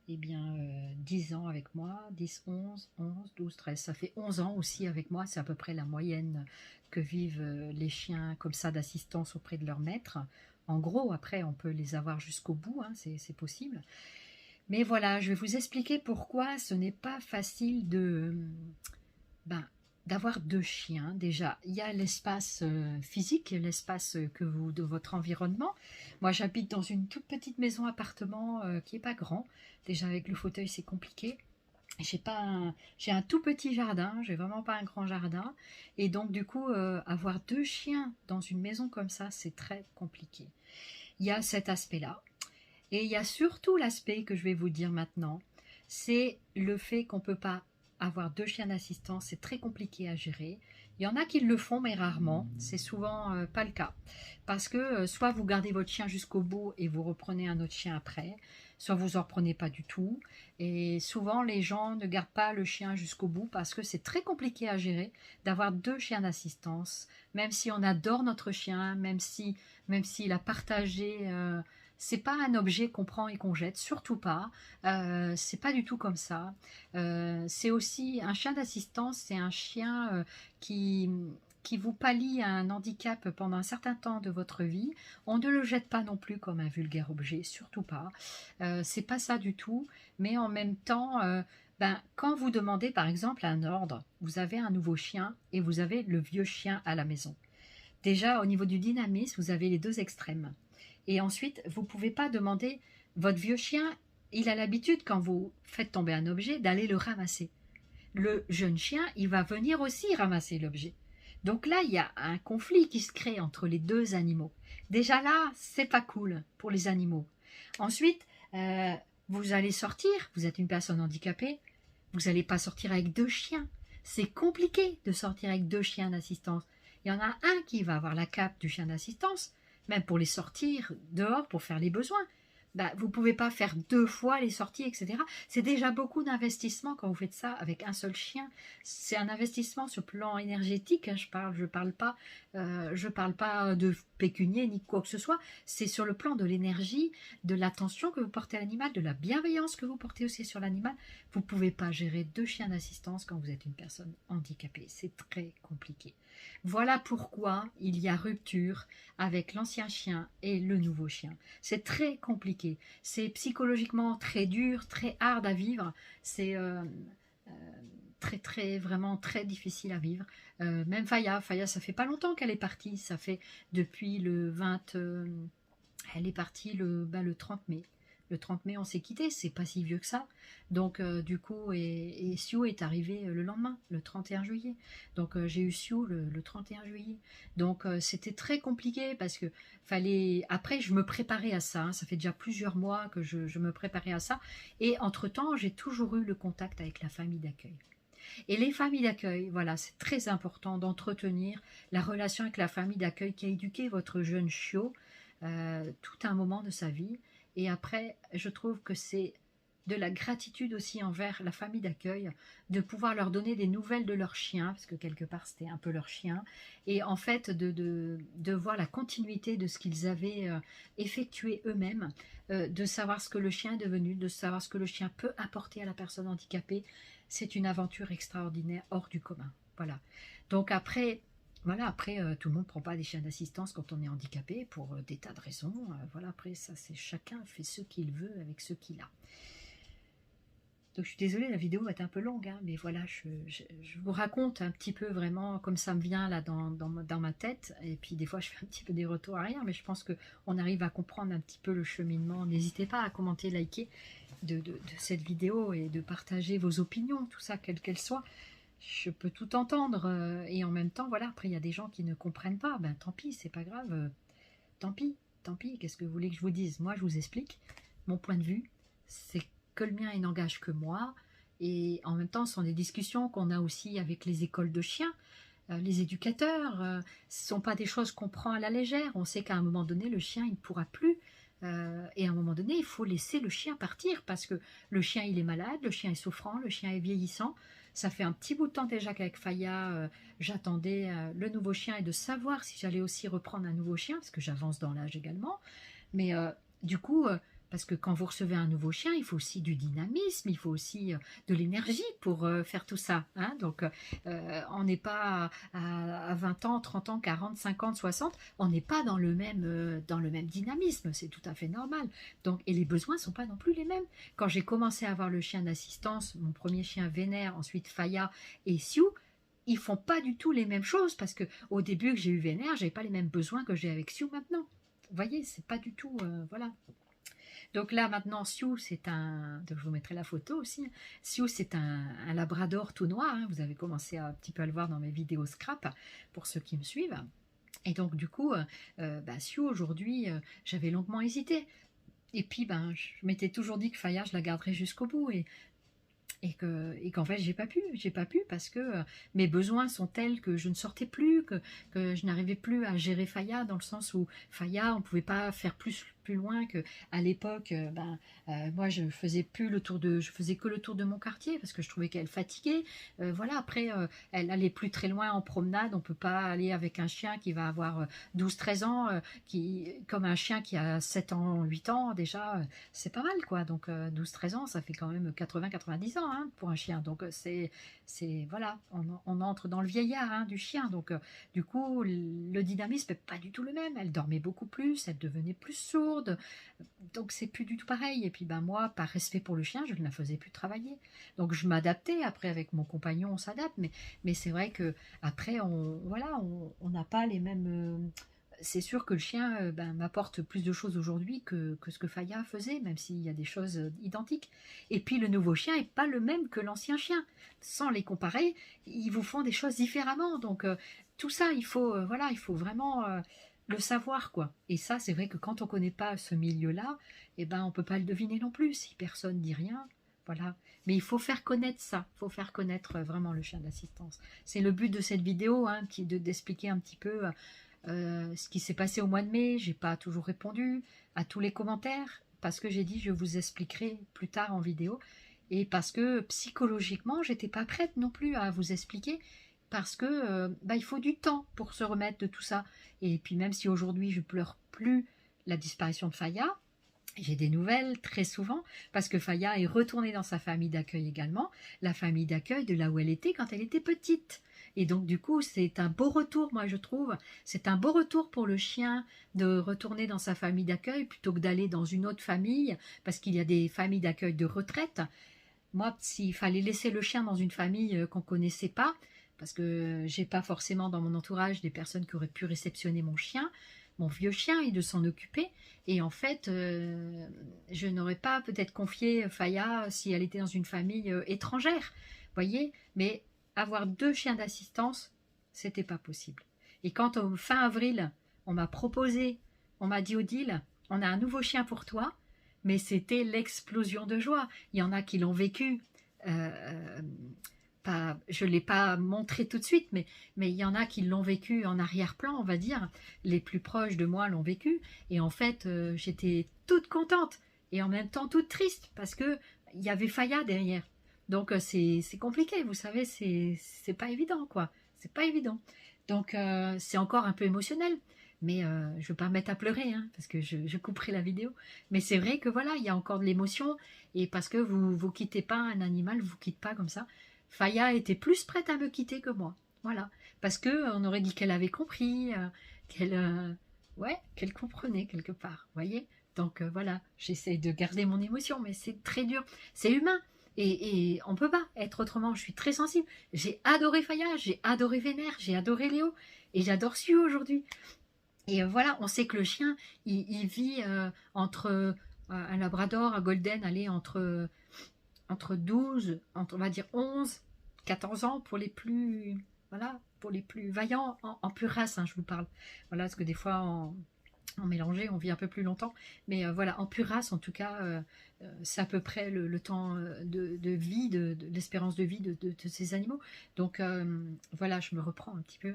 10 ans avec moi, 10, 11, 12, 13. Ça fait 11 ans aussi avec moi. C'est à peu près la moyenne que vivent les chiens comme ça d'assistance auprès de leur maître. En gros, après, on peut les avoir jusqu'au bout, hein, c'est possible. Mais voilà, je vais vous expliquer pourquoi ce n'est pas facile ben, d'avoir 2 chiens. Déjà, il y a l'espace physique, l'espace de votre environnement. Moi, j'habite dans une toute petite maison appartement qui est pas grand. Déjà, avec le fauteuil, c'est compliqué. J'ai un tout petit jardin, j'ai vraiment pas un grand jardin. Et donc, du coup, avoir 2 chiens dans une maison comme ça, c'est très compliqué. Il y a cet aspect-là. Et il y a surtout l'aspect que je vais vous dire maintenant, c'est le fait qu'on ne peut pas avoir 2 chiens d'assistance, c'est très compliqué à gérer. Il y en a qui le font, mais rarement. C'est souvent pas le cas. Parce que soit vous gardez votre chien jusqu'au bout et vous reprenez un autre chien après, soit vous en reprenez pas du tout. Et souvent, les gens ne gardent pas le chien jusqu'au bout parce que c'est très compliqué à gérer d'avoir 2 chiens d'assistance. Même si on adore notre chien, même s'il a partagé c'est pas un objet qu'on prend et qu'on jette, surtout pas. C'est pas du tout comme ça. C'est aussi un chien d'assistance, c'est un chien qui vous pallie à un handicap pendant un certain temps de votre vie. On ne le jette pas non plus comme un vulgaire objet, surtout pas. C'est pas ça du tout. Mais en même temps, quand vous demandez par exemple un ordre, vous avez un nouveau chien et vous avez le vieux chien à la maison. Déjà, au niveau du dynamisme, vous avez les 2 extrêmes. Et ensuite, vous ne pouvez pas demander, votre vieux chien, il a l'habitude, quand vous faites tomber un objet, d'aller le ramasser. Le jeune chien, il va venir aussi ramasser l'objet. Donc là, il y a un conflit qui se crée entre les 2 animaux. Déjà là, c'est pas cool pour les animaux. Ensuite, vous allez sortir, vous êtes une personne handicapée, vous n'allez pas sortir avec 2 chiens. C'est compliqué de sortir avec 2 chiens d'assistance. Il y en a un qui va avoir la cape du chien d'assistance, même pour les sortir dehors pour faire les besoins. Vous ne pouvez pas faire 2 fois les sorties, etc. C'est déjà beaucoup d'investissement quand vous faites ça avec un seul chien. C'est un investissement sur le plan énergétique. Hein, je parle pas de pécunier ni quoi que ce soit. C'est sur le plan de l'énergie, de l'attention que vous portez à l'animal, de la bienveillance que vous portez aussi sur l'animal. Vous ne pouvez pas gérer 2 chiens d'assistance quand vous êtes une personne handicapée. C'est très compliqué. Voilà pourquoi il y a rupture avec l'ancien chien et le nouveau chien. C'est très compliqué. C'est psychologiquement très dur, très hard à vivre. C'est très, très, vraiment très difficile à vivre. Même Faya, ça fait pas longtemps qu'elle est partie. Ça fait depuis le 20... elle est partie le 30 mai. Le 30 mai, on s'est quitté, c'est pas si vieux que ça. Donc, du coup, et Sio est arrivé le lendemain, le 31 juillet. Donc, j'ai eu Sio le 31 juillet. Donc, c'était très compliqué parce que fallait. Après, je me préparais à ça. Hein. Ça fait déjà plusieurs mois que je me préparais à ça. Et entre-temps, j'ai toujours eu le contact avec la famille d'accueil. Et les familles d'accueil, voilà, c'est très important d'entretenir la relation avec la famille d'accueil qui a éduqué votre jeune chiot tout un moment de sa vie. Et après, je trouve que c'est de la gratitude aussi envers la famille d'accueil, de pouvoir leur donner des nouvelles de leur chien, parce que quelque part c'était un peu leur chien, et en fait de voir la continuité de ce qu'ils avaient effectué eux-mêmes, de savoir ce que le chien est devenu, de savoir ce que le chien peut apporter à la personne handicapée. C'est une aventure extraordinaire, hors du commun. Voilà. Donc après, voilà, après tout le monde ne prend pas des chiens d'assistance quand on est handicapé pour des tas de raisons. Voilà, après ça, c'est chacun fait ce qu'il veut avec ce qu'il a. Donc je suis désolée, la vidéo va être un peu longue, hein, mais voilà, je vous raconte un petit peu vraiment comme ça me vient là dans ma tête. Et puis des fois, je fais un petit peu des retours arrière, mais je pense qu'on arrive à comprendre un petit peu le cheminement. N'hésitez pas à commenter, liker de cette vidéo et de partager vos opinions, tout ça, quelles qu'elles soient. Je peux tout entendre et en même temps, voilà, après il y a des gens qui ne comprennent pas, ben tant pis, c'est pas grave, tant pis, qu'est-ce que vous voulez que je vous dise? Moi, je vous explique, mon point de vue, c'est que le mien, il n'engage que moi, et en même temps, ce sont des discussions qu'on a aussi avec les écoles de chiens, les éducateurs, ce ne sont pas des choses qu'on prend à la légère, on sait qu'à un moment donné, le chien, il ne pourra plus, et à un moment donné, il faut laisser le chien partir, parce que le chien, il est malade, le chien est souffrant, le chien est vieillissant. Ça fait un petit bout de temps déjà qu'avec Faya, j'attendais le nouveau chien et de savoir si j'allais aussi reprendre un nouveau chien, parce que j'avance dans l'âge également. Mais du coup, parce que quand vous recevez un nouveau chien, il faut aussi du dynamisme, il faut aussi de l'énergie pour faire tout ça. Hein. Donc, on n'est pas à 20 ans, 30 ans, 40, 50, 60, on n'est pas dans le même dynamisme, c'est tout à fait normal. Donc, et les besoins ne sont pas non plus les mêmes. Quand j'ai commencé à avoir le chien d'assistance, mon premier chien Vénère, ensuite Faya et Sioux, ils font pas du tout les mêmes choses parce que au début que j'ai eu Vénère, j'avais pas les mêmes besoins que j'ai avec Sioux maintenant. Vous voyez, c'est pas du tout, voilà. Donc là, maintenant, Sioux, c'est un... Donc je vous mettrai la photo aussi. Sioux, c'est un labrador tout noir. Hein. Vous avez commencé un petit peu à le voir dans mes vidéos scrap, pour ceux qui me suivent. Et donc, du coup, Sioux, aujourd'hui, j'avais longuement hésité. Et puis, je m'étais toujours dit que Faya, je la garderais jusqu'au bout. Et qu'en fait, j'ai pas pu parce que mes besoins sont tels que je ne sortais plus, que je n'arrivais plus à gérer Faya, dans le sens où Faya, on pouvait pas faire plus loin que à l'époque. Moi, je faisais que le tour de mon quartier parce que je trouvais qu'elle fatiguait. Voilà, après, elle allait plus très loin en promenade. On peut pas aller avec un chien qui va avoir 12-13 ans, comme un chien qui a 7 ans, 8 ans déjà, c'est pas mal quoi. Donc 12-13 ans, ça fait quand même 80-90 ans hein, pour un chien. Donc voilà, on entre dans le vieillard hein, du chien. Donc du coup, le dynamisme n'est pas du tout le même. Elle dormait beaucoup plus, elle devenait plus sourde. Donc c'est plus du tout pareil. Et puis moi, par respect pour le chien, je ne la faisais plus travailler. Donc je m'adaptais. Après, avec mon compagnon, on s'adapte. Mais c'est vrai que après, on n'a pas les mêmes. C'est sûr que le chien m'apporte plus de choses aujourd'hui que ce que Faya faisait, même s'il y a des choses identiques. Et puis le nouveau chien n'est pas le même que l'ancien chien. Sans les comparer, ils vous font des choses différemment. Donc tout ça, il faut vraiment le savoir, quoi. Et ça, c'est vrai que quand on ne connaît pas ce milieu-là, on ne peut pas le deviner non plus. Si personne ne dit rien, voilà. Mais il faut faire connaître ça. Il faut faire connaître vraiment le chien d'assistance. C'est le but de cette vidéo, hein, d'expliquer un petit peu ce qui s'est passé au mois de mai. J'ai pas toujours répondu à tous les commentaires parce que j'ai dit je vous expliquerai plus tard en vidéo et parce que psychologiquement j'étais pas prête non plus à vous expliquer parce que il faut du temps pour se remettre de tout ça. Et puis même si aujourd'hui je pleure plus la disparition de Faya, j'ai des nouvelles très souvent parce que Faya est retournée dans sa famille d'accueil également, la famille d'accueil de là où elle était quand elle était petite. Et donc du coup c'est un beau retour, moi je trouve, c'est un beau retour pour le chien de retourner dans sa famille d'accueil plutôt que d'aller dans une autre famille parce qu'il y a des familles d'accueil de retraite. Moi, s'il fallait laisser le chien dans une famille qu'on ne connaissait pas, parce que j'ai pas forcément dans mon entourage des personnes qui auraient pu réceptionner mon chien, mon vieux chien, et de s'en occuper. Et en fait, je n'aurais pas peut-être confié Faya si elle était dans une famille étrangère, voyez. Mais avoir 2 chiens d'assistance, c'était pas possible. Et quand au fin avril, on m'a dit Odile, on a un nouveau chien pour toi, mais c'était l'explosion de joie. Il y en a qui l'ont vécu. Je ne l'ai pas montré tout de suite, mais il y en a qui l'ont vécu en arrière-plan, on va dire. Les plus proches de moi l'ont vécu. Et en fait, j'étais toute contente et en même temps toute triste parce que il y avait Faya derrière. Donc c'est compliqué, vous savez, c'est pas évident, quoi. C'est pas évident. Donc c'est encore un peu émotionnel. Mais je ne vais pas me mettre à pleurer, hein, parce que je couperai la vidéo. Mais c'est vrai que voilà, il y a encore de l'émotion. Et parce que vous quittez pas un animal, vous quittez pas comme ça. Faya était plus prête à me quitter que moi. Voilà. Parce que on aurait dit qu'elle avait compris, qu'elle ouais, qu'elle comprenait quelque part. Voyez. Donc voilà, j'essaie de garder mon émotion, mais c'est très dur. C'est humain. Et on ne peut pas être autrement. Je suis très sensible. J'ai adoré Faya, j'ai adoré Vénère, j'ai adoré Léo. Et j'adore Sue aujourd'hui. Et voilà, on sait que le chien, il vit entre un labrador, un golden, allez, entre 12, on va dire 11, 14 ans pour les plus, voilà, pour les plus vaillants, en pure race, hein, je vous parle. Voilà, parce que des fois, en mélangé, on vit un peu plus longtemps. Mais voilà, en pure race, en tout cas, c'est à peu près le temps de vie, de l'espérance de vie de ces animaux. Donc voilà, je me reprends un petit peu.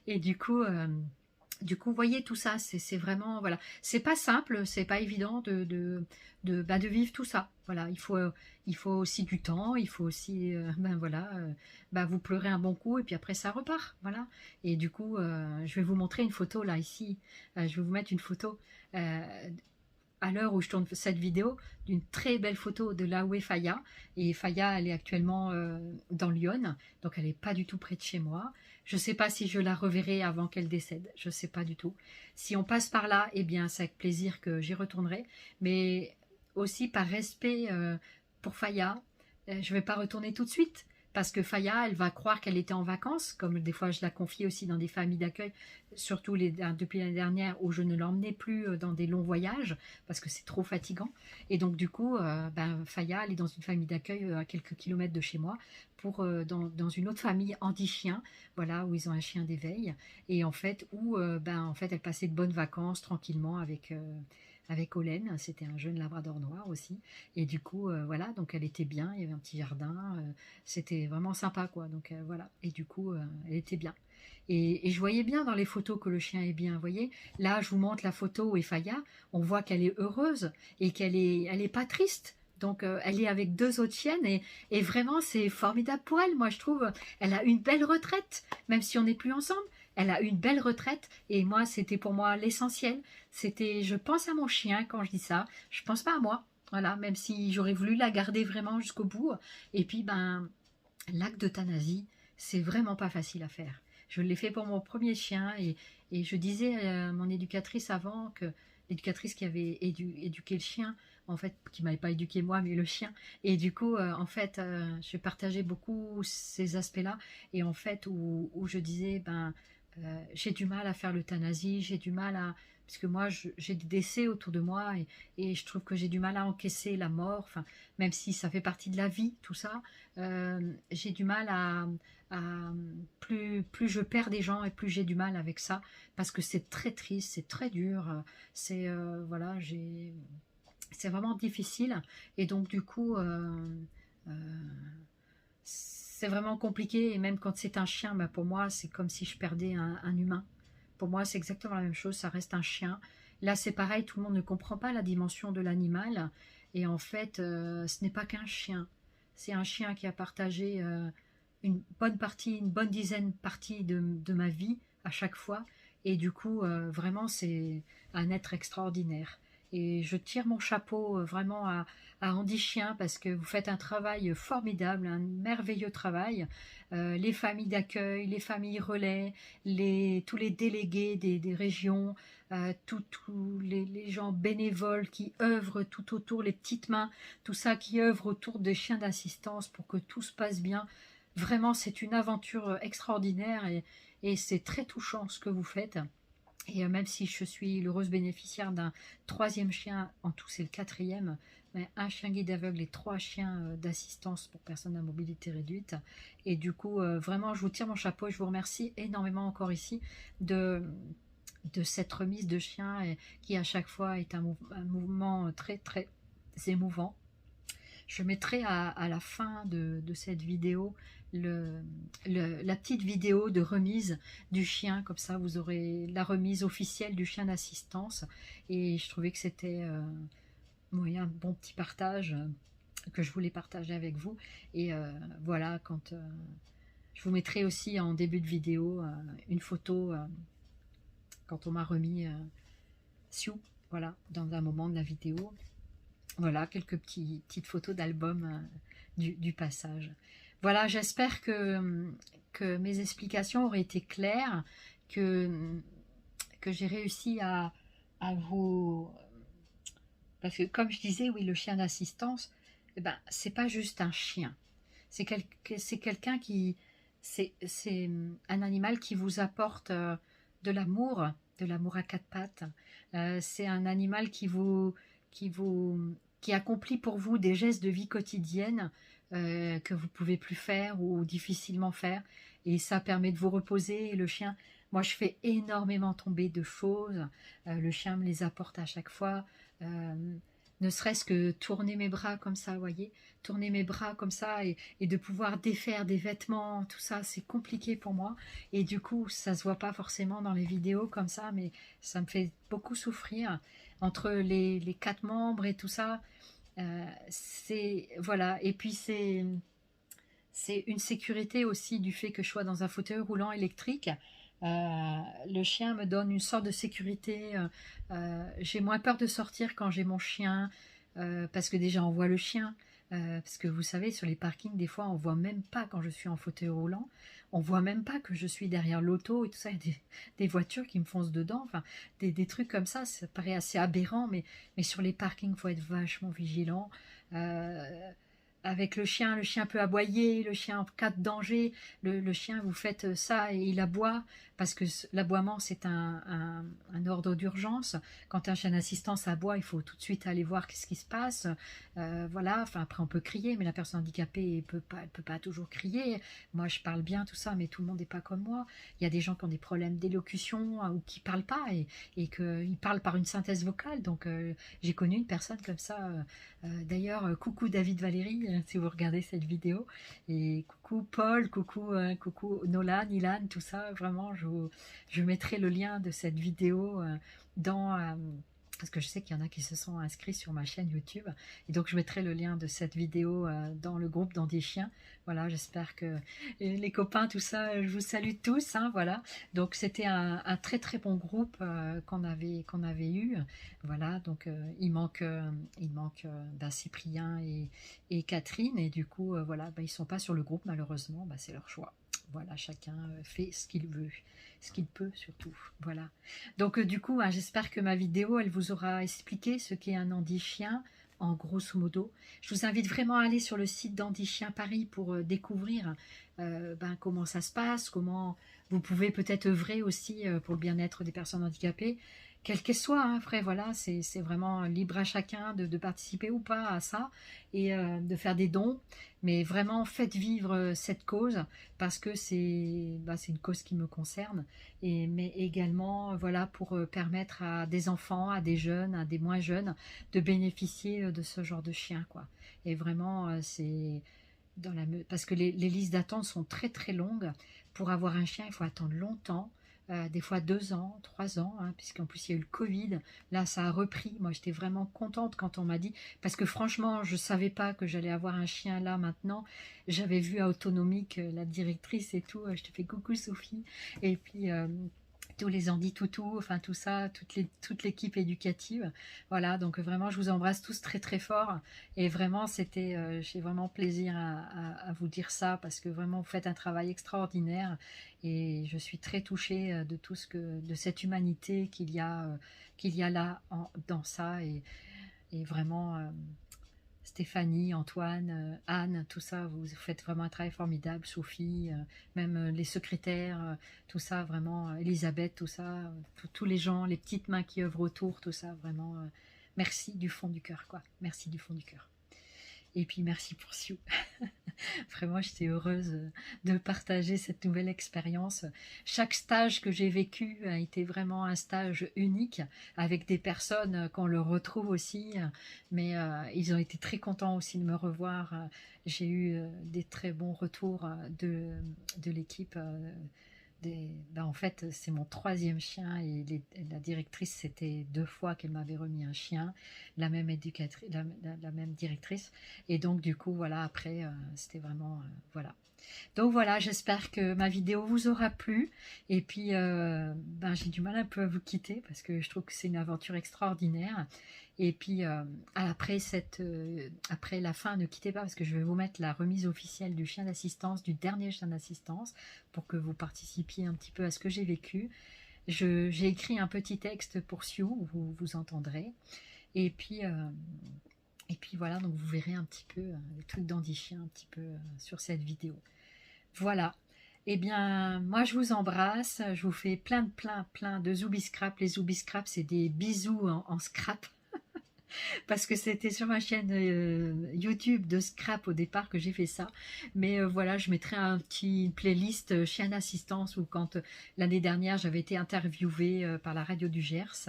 Et du coup, vous voyez, tout ça, c'est vraiment, voilà, c'est pas simple, c'est pas évident de vivre tout ça. Voilà, il faut aussi du temps, il faut aussi, ben voilà, vous pleurez un bon coup et puis après ça repart, voilà. Et du coup, je vais vous montrer une photo là, ici. Je vais vous mettre une photo à l'heure où je tourne cette vidéo, d'une très belle photo de là où est Faya. Et Faya, elle est actuellement dans Lyon, donc elle n'est pas du tout près de chez moi. Je ne sais pas si je la reverrai avant qu'elle décède, je ne sais pas du tout. Si on passe par là, eh bien c'est avec plaisir que j'y retournerai, mais aussi par respect pour Faya, je ne vais pas retourner tout de suite. Parce que Faya, elle va croire qu'elle était en vacances, comme des fois je la confie aussi dans des familles d'accueil, surtout depuis l'année dernière où je ne l'emmenais plus dans des longs voyages, parce que c'est trop fatigant. Et donc du coup, Faya, elle est dans une famille d'accueil à quelques kilomètres de chez moi, dans une autre famille handi-chien, voilà, où ils ont un chien d'éveil. Et en fait, elle passait de bonnes vacances tranquillement avec Olen, c'était un jeune labrador noir aussi. Et du coup, voilà, donc elle était bien, il y avait un petit jardin, c'était vraiment sympa, quoi. Donc voilà, et du coup, elle était bien. Et je voyais bien dans les photos que le chien est bien, vous voyez. Là, je vous montre la photo où est Faya, on voit qu'elle est heureuse et elle est pas triste. Donc, elle est avec deux autres chiennes et vraiment, c'est formidable pour elle. Moi, je trouve, elle a une belle retraite, même si on n'est plus ensemble. Elle a une belle retraite et moi, c'était pour moi l'essentiel. C'était, je pense à mon chien quand je dis ça. Je pense pas à moi. Voilà, même si j'aurais voulu la garder vraiment jusqu'au bout. Et puis, l'acte d'euthanasie, c'est vraiment pas facile à faire. Je l'ai fait pour mon premier chien et je disais à mon éducatrice avant que l'éducatrice qui avait éduqué le chien, en fait, qui m'avait pas éduqué moi, mais le chien. Et du coup, en fait, je partageais beaucoup ces aspects-là. Et en fait, où je disais, j'ai du mal à faire l'euthanasie, j'ai du mal à... Parce que moi, j'ai des décès autour de moi et je trouve que j'ai du mal à encaisser la mort, enfin, même si ça fait partie de la vie, tout ça. J'ai du mal plus je perds des gens et plus j'ai du mal avec ça parce que c'est très triste, c'est très dur, voilà, c'est vraiment difficile et donc du coup euh, c'est vraiment compliqué et même quand c'est un chien, pour moi c'est comme si je perdais un humain. Pour moi c'est exactement la même chose, ça reste un chien. Là c'est pareil, tout le monde ne comprend pas la dimension de l'animal et en fait ce n'est pas qu'un chien. C'est un chien qui a partagé une bonne partie, une bonne dizaine partie de ma vie à chaque fois. Et du coup, vraiment, c'est un être extraordinaire. Et je tire mon chapeau vraiment à Andy Chien parce que vous faites un travail formidable, un merveilleux travail. Les familles d'accueil, les familles relais, tous les délégués des régions, tous les gens bénévoles qui œuvrent tout autour, les petites mains, tout ça qui œuvre autour des chiens d'assistance pour que tout se passe bien. Vraiment, c'est une aventure extraordinaire et c'est très touchant ce que vous faites. Et même si je suis l'heureuse bénéficiaire d'un troisième chien, en tout c'est le quatrième, mais un chien guide aveugle et trois chiens d'assistance pour personnes à mobilité réduite. Et du coup, vraiment, je vous tire mon chapeau et je vous remercie énormément encore ici de cette remise de chien qui à chaque fois est un mouvement très très émouvant. Je mettrai à la fin de cette vidéo la petite vidéo de remise du chien, comme ça vous aurez la remise officielle du chien d'assistance et je trouvais que c'était un bon petit partage que je voulais partager avec vous. Et voilà, quand je vous mettrai aussi en début de vidéo une photo quand on m'a remis Sioux, voilà, dans un moment de la vidéo. Voilà, quelques petites photos d'album du passage. Voilà, j'espère que mes explications auraient été claires, que j'ai réussi à vous... Parce que comme je disais, oui, le chien d'assistance, eh ben, c'est pas juste un chien. C'est quelqu'un qui... C'est un animal qui vous apporte de l'amour à quatre pattes. C'est un animal qui vous, qui accomplit pour vous des gestes de vie quotidienne que vous pouvez plus faire ou difficilement faire. Et ça permet de vous reposer. Et le chien, moi, je fais énormément tomber de choses. Le chien me les apporte à chaque fois. Ne serait-ce que tourner mes bras comme ça, vous voyez, tourner mes bras comme ça et de pouvoir défaire des vêtements, tout ça, c'est compliqué pour moi. Et du coup, ça se voit pas forcément dans les vidéos comme ça, mais ça me fait beaucoup souffrir entre les quatre membres et tout ça. C'est voilà. Et puis c'est une sécurité aussi du fait que je sois dans un fauteuil roulant électrique. Le chien me donne une sorte de sécurité. J'ai moins peur de sortir quand j'ai mon chien, parce que déjà on voit le chien. Parce que vous savez, sur les parkings, des fois, on voit même pas quand je suis en fauteuil roulant. On voit même pas que je suis derrière l'auto et tout ça. Il y a des voitures qui me foncent dedans. Enfin, des trucs comme ça paraît assez aberrant, mais sur les parkings, il faut être vachement vigilant. Avec le chien peut aboyer, le chien en cas de danger, le chien, vous faites ça et il aboie, parce que l'aboiement c'est un ordre d'urgence. Quand un chien d'assistance aboie, il faut tout de suite aller voir qu'est-ce qui se passe. Voilà, enfin après on peut crier, mais la personne handicapée elle peut pas toujours crier. Moi je parle bien tout ça, mais tout le monde n'est pas comme moi. Il y a des gens qui ont des problèmes d'élocution ou qui parlent pas et qu'ils parlent par une synthèse vocale. Donc j'ai connu une personne comme ça. D'ailleurs, coucou David Valérie, si vous regardez cette vidéo, et coucou Paul, coucou Nolan, Ilan, tout ça, vraiment, je mettrai le lien de cette vidéo dans... parce que je sais qu'il y en a qui se sont inscrits sur ma chaîne YouTube, et donc je mettrai le lien de cette vidéo dans le groupe dans des chiens. Voilà, j'espère que les copains, tout ça, je vous salue tous, hein, voilà. Donc c'était un très très bon groupe qu'on avait eu. Voilà, donc il manque Cyprien et Catherine, et du coup, voilà, ils sont pas sur le groupe malheureusement, c'est leur choix. Voilà, chacun fait ce qu'il veut, ce qu'il peut surtout. Voilà. Donc du coup, j'espère que ma vidéo, elle vous aura expliqué ce qu'est un handi-chien, en grosso modo. Je vous invite vraiment à aller sur le site d'Handi-Chien Paris pour découvrir comment ça se passe, comment vous pouvez peut-être œuvrer aussi pour le bien-être des personnes handicapées, quelle qu'elle soit, hein, après voilà, c'est vraiment libre à chacun de participer ou pas à ça, et de faire des dons, mais vraiment faites vivre cette cause, parce que c'est une cause qui me concerne, mais également voilà, pour permettre à des enfants, à des jeunes, à des moins jeunes, de bénéficier de ce genre de chien, quoi. Et vraiment, c'est parce que les listes d'attente sont très très longues. Pour avoir un chien, il faut attendre longtemps, des fois 2 ans, 3 ans, hein, puisqu'en plus il y a eu le Covid. Là, ça a repris. Moi, j'étais vraiment contente quand on m'a dit, parce que franchement, je ne savais pas que j'allais avoir un chien là maintenant. J'avais vu à Autonomique la directrice et tout. Je te fais coucou Sophie. Et puis tous les Andy Toutou, enfin tout ça, toute l'équipe éducative. Voilà, donc vraiment, je vous embrasse tous très très fort. Et vraiment, j'ai vraiment plaisir à vous dire ça, parce que vraiment, vous faites un travail extraordinaire. Et je suis très touchée de cette humanité qu'il y a là dans ça. Et vraiment... Stéphanie, Antoine, Anne, tout ça, vous faites vraiment un travail formidable, Sophie, même les secrétaires, tout ça, vraiment, Elisabeth, tout ça, tous les gens, les petites mains qui œuvrent autour, tout ça, vraiment, merci du fond du cœur, quoi. Merci du fond du cœur. Et puis merci pour Sioux. Vraiment, j'étais heureuse de partager cette nouvelle expérience. Chaque stage que j'ai vécu a été vraiment un stage unique, avec des personnes qu'on le retrouve aussi, mais ils ont été très contents aussi de me revoir. J'ai eu des très bons retours de l'équipe en fait, c'est mon 3e chien et la directrice, c'était 2 fois qu'elle m'avait remis un chien, la même éducatrice, la même directrice. Et donc, du coup, voilà, après, c'était vraiment, voilà. Donc voilà, j'espère que ma vidéo vous aura plu. Et puis, j'ai du mal un peu à vous quitter parce que je trouve que c'est une aventure extraordinaire. Et puis, après la fin, ne quittez pas parce que je vais vous mettre la remise officielle du chien d'assistance, du dernier chien d'assistance, pour que vous participiez un petit peu à ce que j'ai vécu. J'ai écrit un petit texte pour Sioux, vous entendrez. Et puis voilà, donc vous verrez un petit peu les trucs d'Andy Chien un petit peu sur cette vidéo. Voilà. Eh bien, moi je vous embrasse, je vous fais plein de Zooby Scrap. Les Zooby Scrap, c'est des bisous en scrap. Parce que c'était sur ma chaîne YouTube de Scrap au départ que j'ai fait ça. Mais voilà, je mettrai un petit playlist chien d'assistance où quand l'année dernière j'avais été interviewée par la radio du Gers,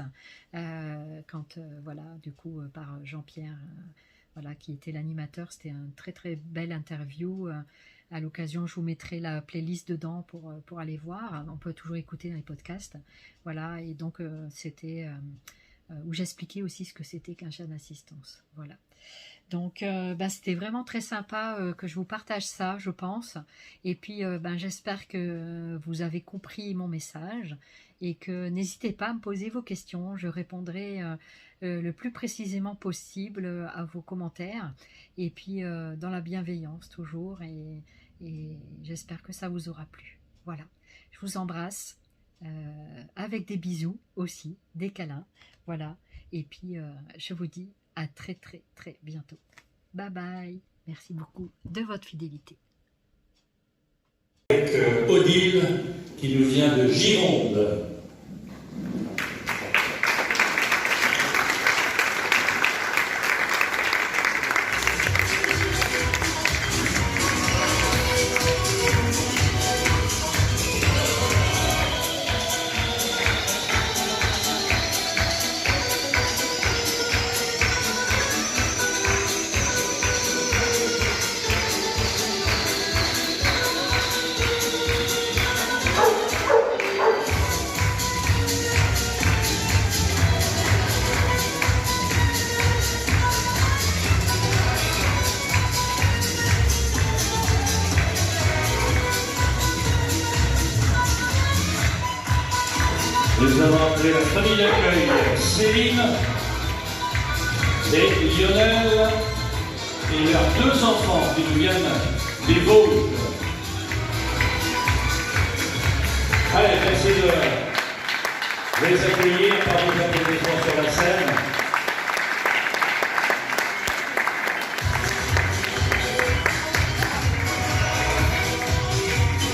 voilà, du coup par Jean-Pierre, voilà, qui était l'animateur. C'était une très belle interview. À l'occasion, je vous mettrai la playlist dedans pour aller voir. On peut toujours écouter dans les podcasts. Voilà, et donc c'était... où j'expliquais aussi ce que c'était qu'un chien d'assistance. Voilà. Donc, c'était vraiment très sympa que je vous partage ça, je pense. Et puis, j'espère que vous avez compris mon message et que n'hésitez pas à me poser vos questions. Je répondrai le plus précisément possible à vos commentaires. Et puis, dans la bienveillance toujours. Et j'espère que ça vous aura plu. Voilà. Je vous embrasse avec des bisous aussi, des câlins. Voilà, et puis je vous dis à très bientôt. Bye bye, merci beaucoup de votre fidélité. Avec Odile, qui nous vient de Gironde. Nous avons appelé la famille d'accueil Céline et Lionel et leurs 2 enfants qui nous viennent des Vosges. Allez, merci de les accueillir par vos applaudissements sur la scène.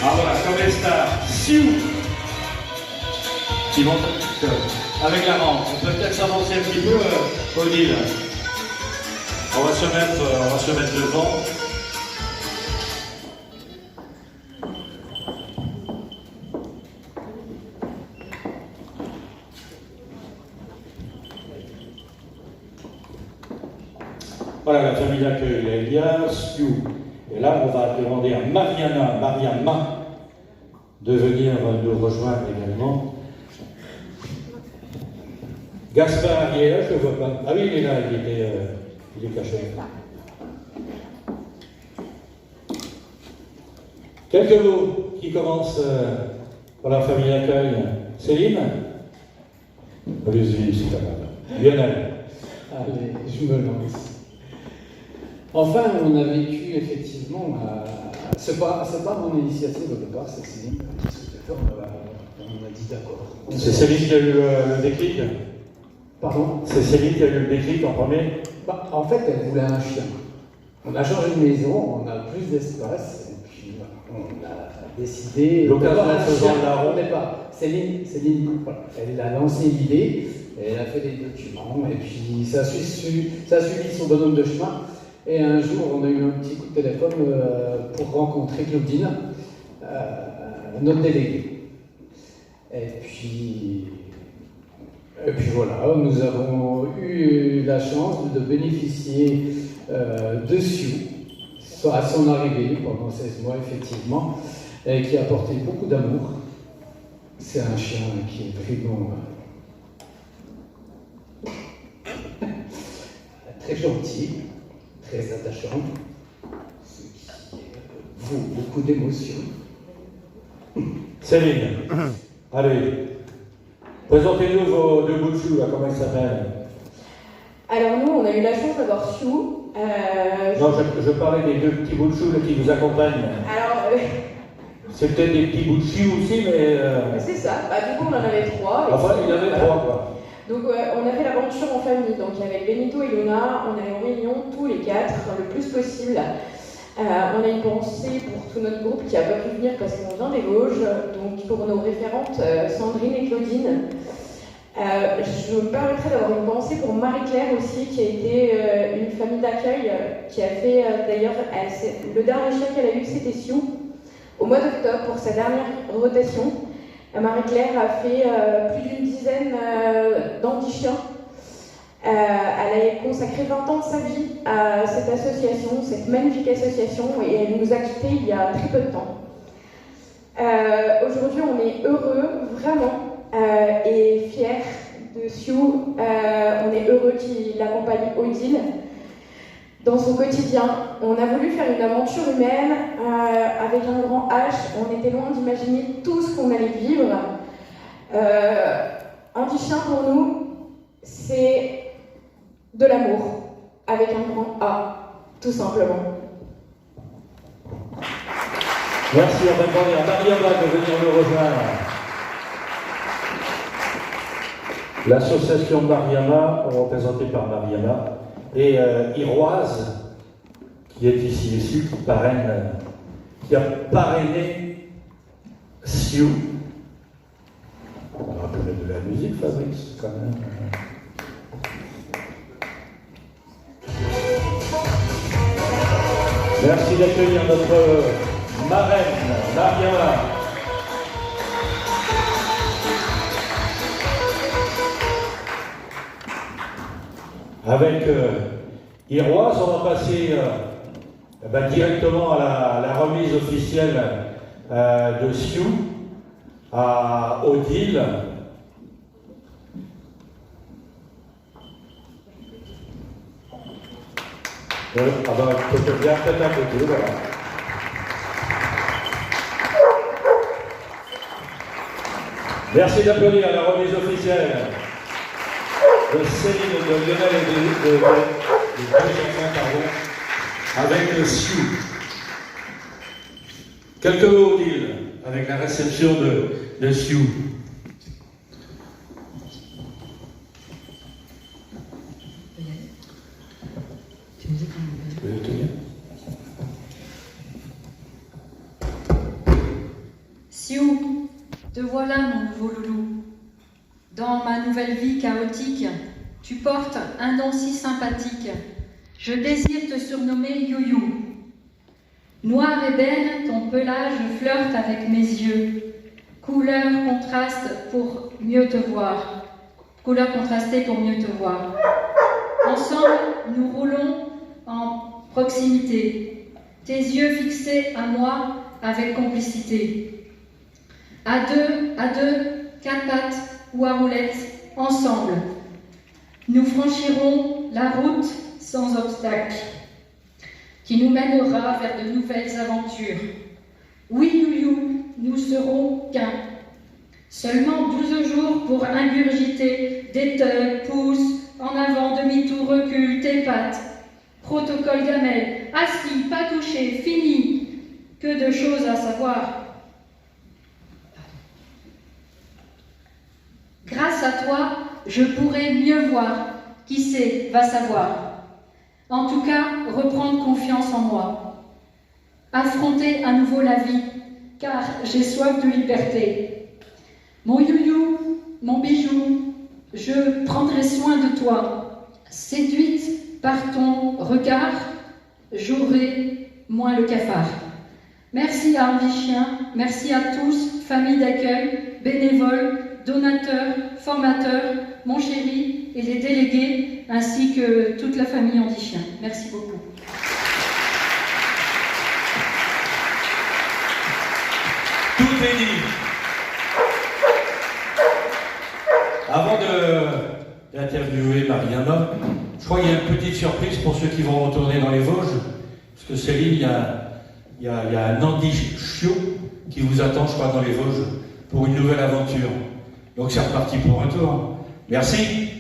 Ah voilà, comme está Sioux qui monte avec la rampe. On peut peut-être s'avancer un petit peu, Odile. On va se mettre devant. Voilà la famille d'accueil, Elias, Sioux. Et là, on va demander à Mariama, de venir nous rejoindre également. Gaspard, il est là, je ne le vois pas. Ah oui, il est là, il est caché. Quelques mots qui commencent pour la famille d'accueil. Céline? Allez-y, c'est pas grave. Lionel? Allez, je me lance. Enfin, on a vécu effectivement, c'est pas mon initiative au départ, c'est Céline qui souhaitait faire, on a dit d'accord. C'est Céline qui a eu le déclic? Pardon? C'est Céline qui a eu le déclic en premier? En fait, elle voulait un chien. On a changé de maison, on a plus d'espace, et puis on a décidé L'occasion d'avoir un chien. la ronde. Céline, voilà, elle a lancé l'idée, elle a fait des documents, et puis ça a suivi son bonhomme de chemin. Et un jour, on a eu un petit coup de téléphone pour rencontrer Claudine, notre déléguée. Et puis voilà, nous avons eu la chance de bénéficier de Sioux à son arrivée pendant 16 mois, effectivement, et qui a apporté beaucoup d'amour C'est un chien qui est vraiment très gentil, très attachant, ce qui vaut beaucoup d'émotions. Céline, allez, présentez-nous vos deux bouts de chou, là, comment ils s'appellent? Alors nous, on a eu la chance d'avoir Sue. Non, je parlais des deux petits bouts de chou là, qui vous accompagnent. Alors, C'est peut-être des petits bouts de chou aussi, mais... c'est ça. Du coup, on en avait 3. Enfin, il y en avait 3, quoi. Donc, on a fait l'aventure en famille. Donc, avec Benito et Luna, on allait en réunion tous les 4, le plus possible. On a une pensée pour tout notre groupe qui n'a pas pu venir parce qu'on vient des Vosges. Donc, pour nos référentes Sandrine et Claudine. Je me permettrai d'avoir une pensée pour Marie-Claire aussi, qui a été une famille d'accueil, qui a fait d'ailleurs, le dernier chien qu'elle a eu, c'était Sue, au mois d'octobre, pour sa dernière rotation. Marie-Claire a fait plus d'une dizaine d'anti-chiens. Elle a consacré 20 ans de sa vie à cette association, cette magnifique association, et elle nous a quittés il y a très peu de temps. Aujourd'hui, on est heureux, vraiment, et fiers de Sue. On est heureux qu'il accompagne Odile dans son quotidien. On a voulu faire une aventure humaine avec un grand H. On était loin d'imaginer tout ce qu'on allait vivre. Anti-chien pour nous, c'est de l'amour avec un grand A, tout simplement. Merci, on va demander à Mariama de venir nous rejoindre. L'association Mariama, représentée par Mariama, et Iroise, qui est ici aussi, qui a parrainé Sue. On va rappeler de la musique, Fabrice, quand même. Merci d'accueillir notre marraine, Mariama. Avec Iroise, on va passer directement à la remise officielle de Sue à Odile. Peut-être bien, peut-être un côté, voilà. Merci d'applaudir la remise officielle de Céline, de Lionel et de avec Sue. Quelques mots, Odile, avec la réception de Sue. Tu veux tenir? Sue, te voilà mon nouveau loulou. Dans ma nouvelle vie chaotique, tu portes un nom si sympathique. Je désire te surnommer Youyou. Noir ébène, ton pelage flirte avec mes yeux. Couleur contraste pour mieux te voir. Couleur contrastée pour mieux te voir. Ensemble, nous roulons en proximité. Tes yeux fixés à moi avec complicité. À deux, 4 pattes ou à roulette, ensemble. Nous franchirons la route sans obstacle, qui nous mènera vers de nouvelles aventures. Oui, Youyou, nous serons qu'un. Seulement 12 jours pour ingurgiter, déteuil, pouce, en avant, demi-tour, recul, tes pattes. Protocole gamelle, assis, pas touché, fini. Que de choses à savoir. Grâce à toi, je pourrai mieux voir. Qui sait, va savoir. En tout cas, reprendre confiance en moi. Affronter à nouveau la vie, car j'ai soif de liberté. Mon Youyou, mon bijou, je prendrai soin de toi. Séduite par ton regard, j'aurai moins le cafard. Merci à Anti-Chien, merci à tous, famille d'accueil, bénévoles, donateurs, formateurs, mon chéri et les délégués, ainsi que toute la famille Anti-Chien. Merci beaucoup. Tout est dit. Je crois qu'il y a une petite surprise pour ceux qui vont retourner dans les Vosges, parce que Céline, il y a un Andy Chiot qui vous attend, je crois, dans les Vosges, pour une nouvelle aventure. Donc c'est reparti pour un tour. Merci.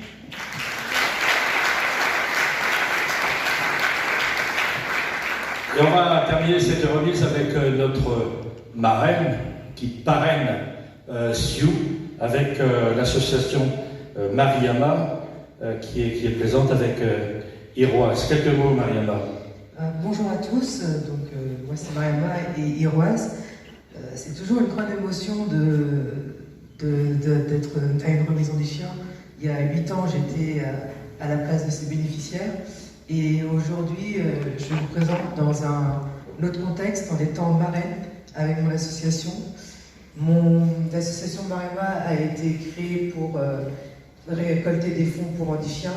Et on va terminer cette remise avec notre marraine qui parraine Sioux avec l'association Mariama qui est présente avec Iroise. Quelques mots, Mariama. Bonjour à tous, moi c'est Mariama et Iroise. C'est toujours une grande émotion d'être à une remise en déchets. Il y a 8 ans, j'étais à la place de ces bénéficiaires. Et aujourd'hui, je vous présente dans un autre contexte, en étant marraine avec mon association. L'association Mariama a été créée pour récolter des fonds pour Handichiens.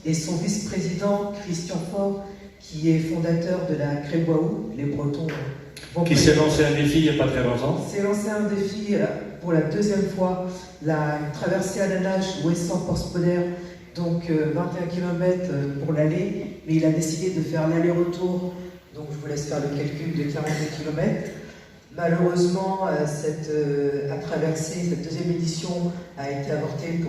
Et son vice-président, Christian Faure, qui est fondateur de la Créboaou, les Bretons. Qui s'est lancé un défi il n'y a pas très longtemps. S'est lancé un défi pour la 2e fois, une traversée à la nage Ouessant-Porspoder, donc 21 km pour l'aller, mais il a décidé de faire l'aller-retour, donc je vous laisse faire le calcul de 42 km. Malheureusement, cette traversée, cette 2e édition a été avortée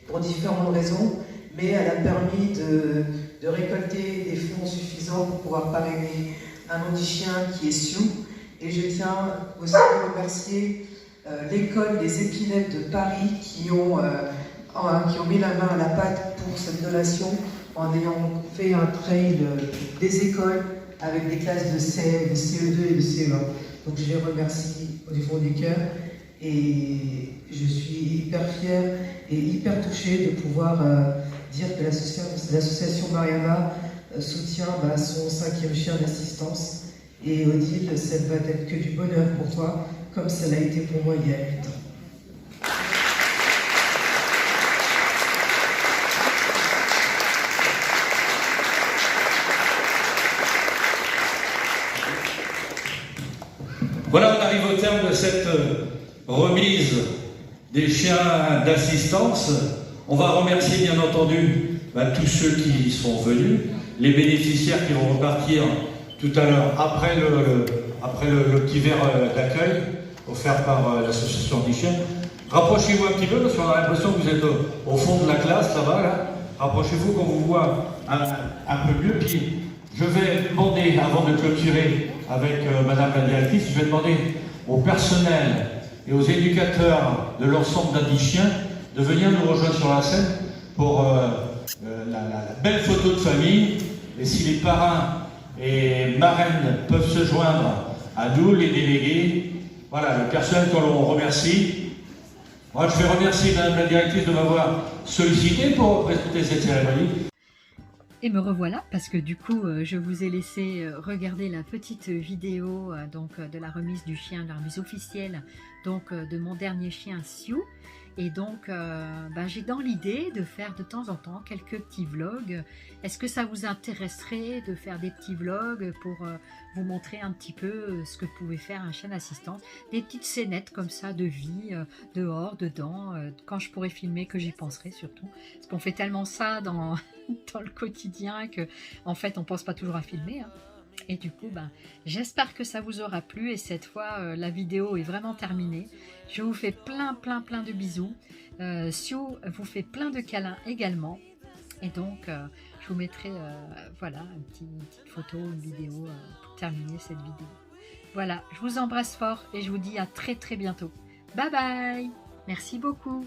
pour différentes raisons, mais elle a permis de récolter des fonds suffisants pour pouvoir parrainer un Handichien qui est Sioux. Et je tiens aussi à remercier l'école des Épinettes de Paris qui ont mis la main à la pâte pour cette donation en ayant fait un trail des écoles avec des classes de CE2 et de CE1. Donc je les remercie du fond du cœur et je suis hyper fière et hyper touchée de pouvoir dire que l'association Mariama soutient son 5e chien d'assistance. Et Odile, ça ne va être que du bonheur pour toi, comme ça l'a été pour moi il y a 8 ans. Voilà, on arrive au terme de cette remise des chiens d'assistance. On va remercier bien entendu tous ceux qui sont venus, les bénéficiaires qui vont repartir tout à l'heure après le petit verre d'accueil offert par l'association des chiens. Rapprochez-vous un petit peu parce qu'on a l'impression que vous êtes au fond de la classe, là-bas. Là. Rapprochez-vous qu'on vous voit un peu mieux. Puis je vais demander, avant de clôturer avec Madame la directrice, je vais demander au personnel et aux éducateurs de l'ensemble d'Handichiens de venir nous rejoindre sur la scène pour la belle photo de famille. Et si les parrains et marraines peuvent se joindre à nous, les délégués, voilà, le personnel que l'on remercie. Moi, je vais remercier Madame la directrice de m'avoir sollicité pour présenter cette cérémonie. Et me revoilà parce que du coup je vous ai laissé regarder la petite vidéo de la remise du chien, la remise officielle de mon dernier chien Sioux. Et donc j'ai dans l'idée de faire de temps en temps quelques petits vlogs. Est-ce que ça vous intéresserait de faire des petits vlogs pour vous montrer un petit peu ce que pouvait faire un chien d'assistance? Des petites scénettes comme ça de vie, dehors, dedans, quand je pourrais filmer, que j'y penserai surtout. Parce qu'on fait tellement ça dans le quotidien que en fait on pense pas toujours à filmer. Hein. Et du coup, j'espère que ça vous aura plu et cette fois, la vidéo est vraiment terminée. Je vous fais plein de bisous. Sioux vous fait plein de câlins également. Et donc, je vous mettrai voilà, une petite photo, une vidéo pour terminer cette vidéo. Voilà, je vous embrasse fort et je vous dis à très bientôt. Bye bye. Merci beaucoup.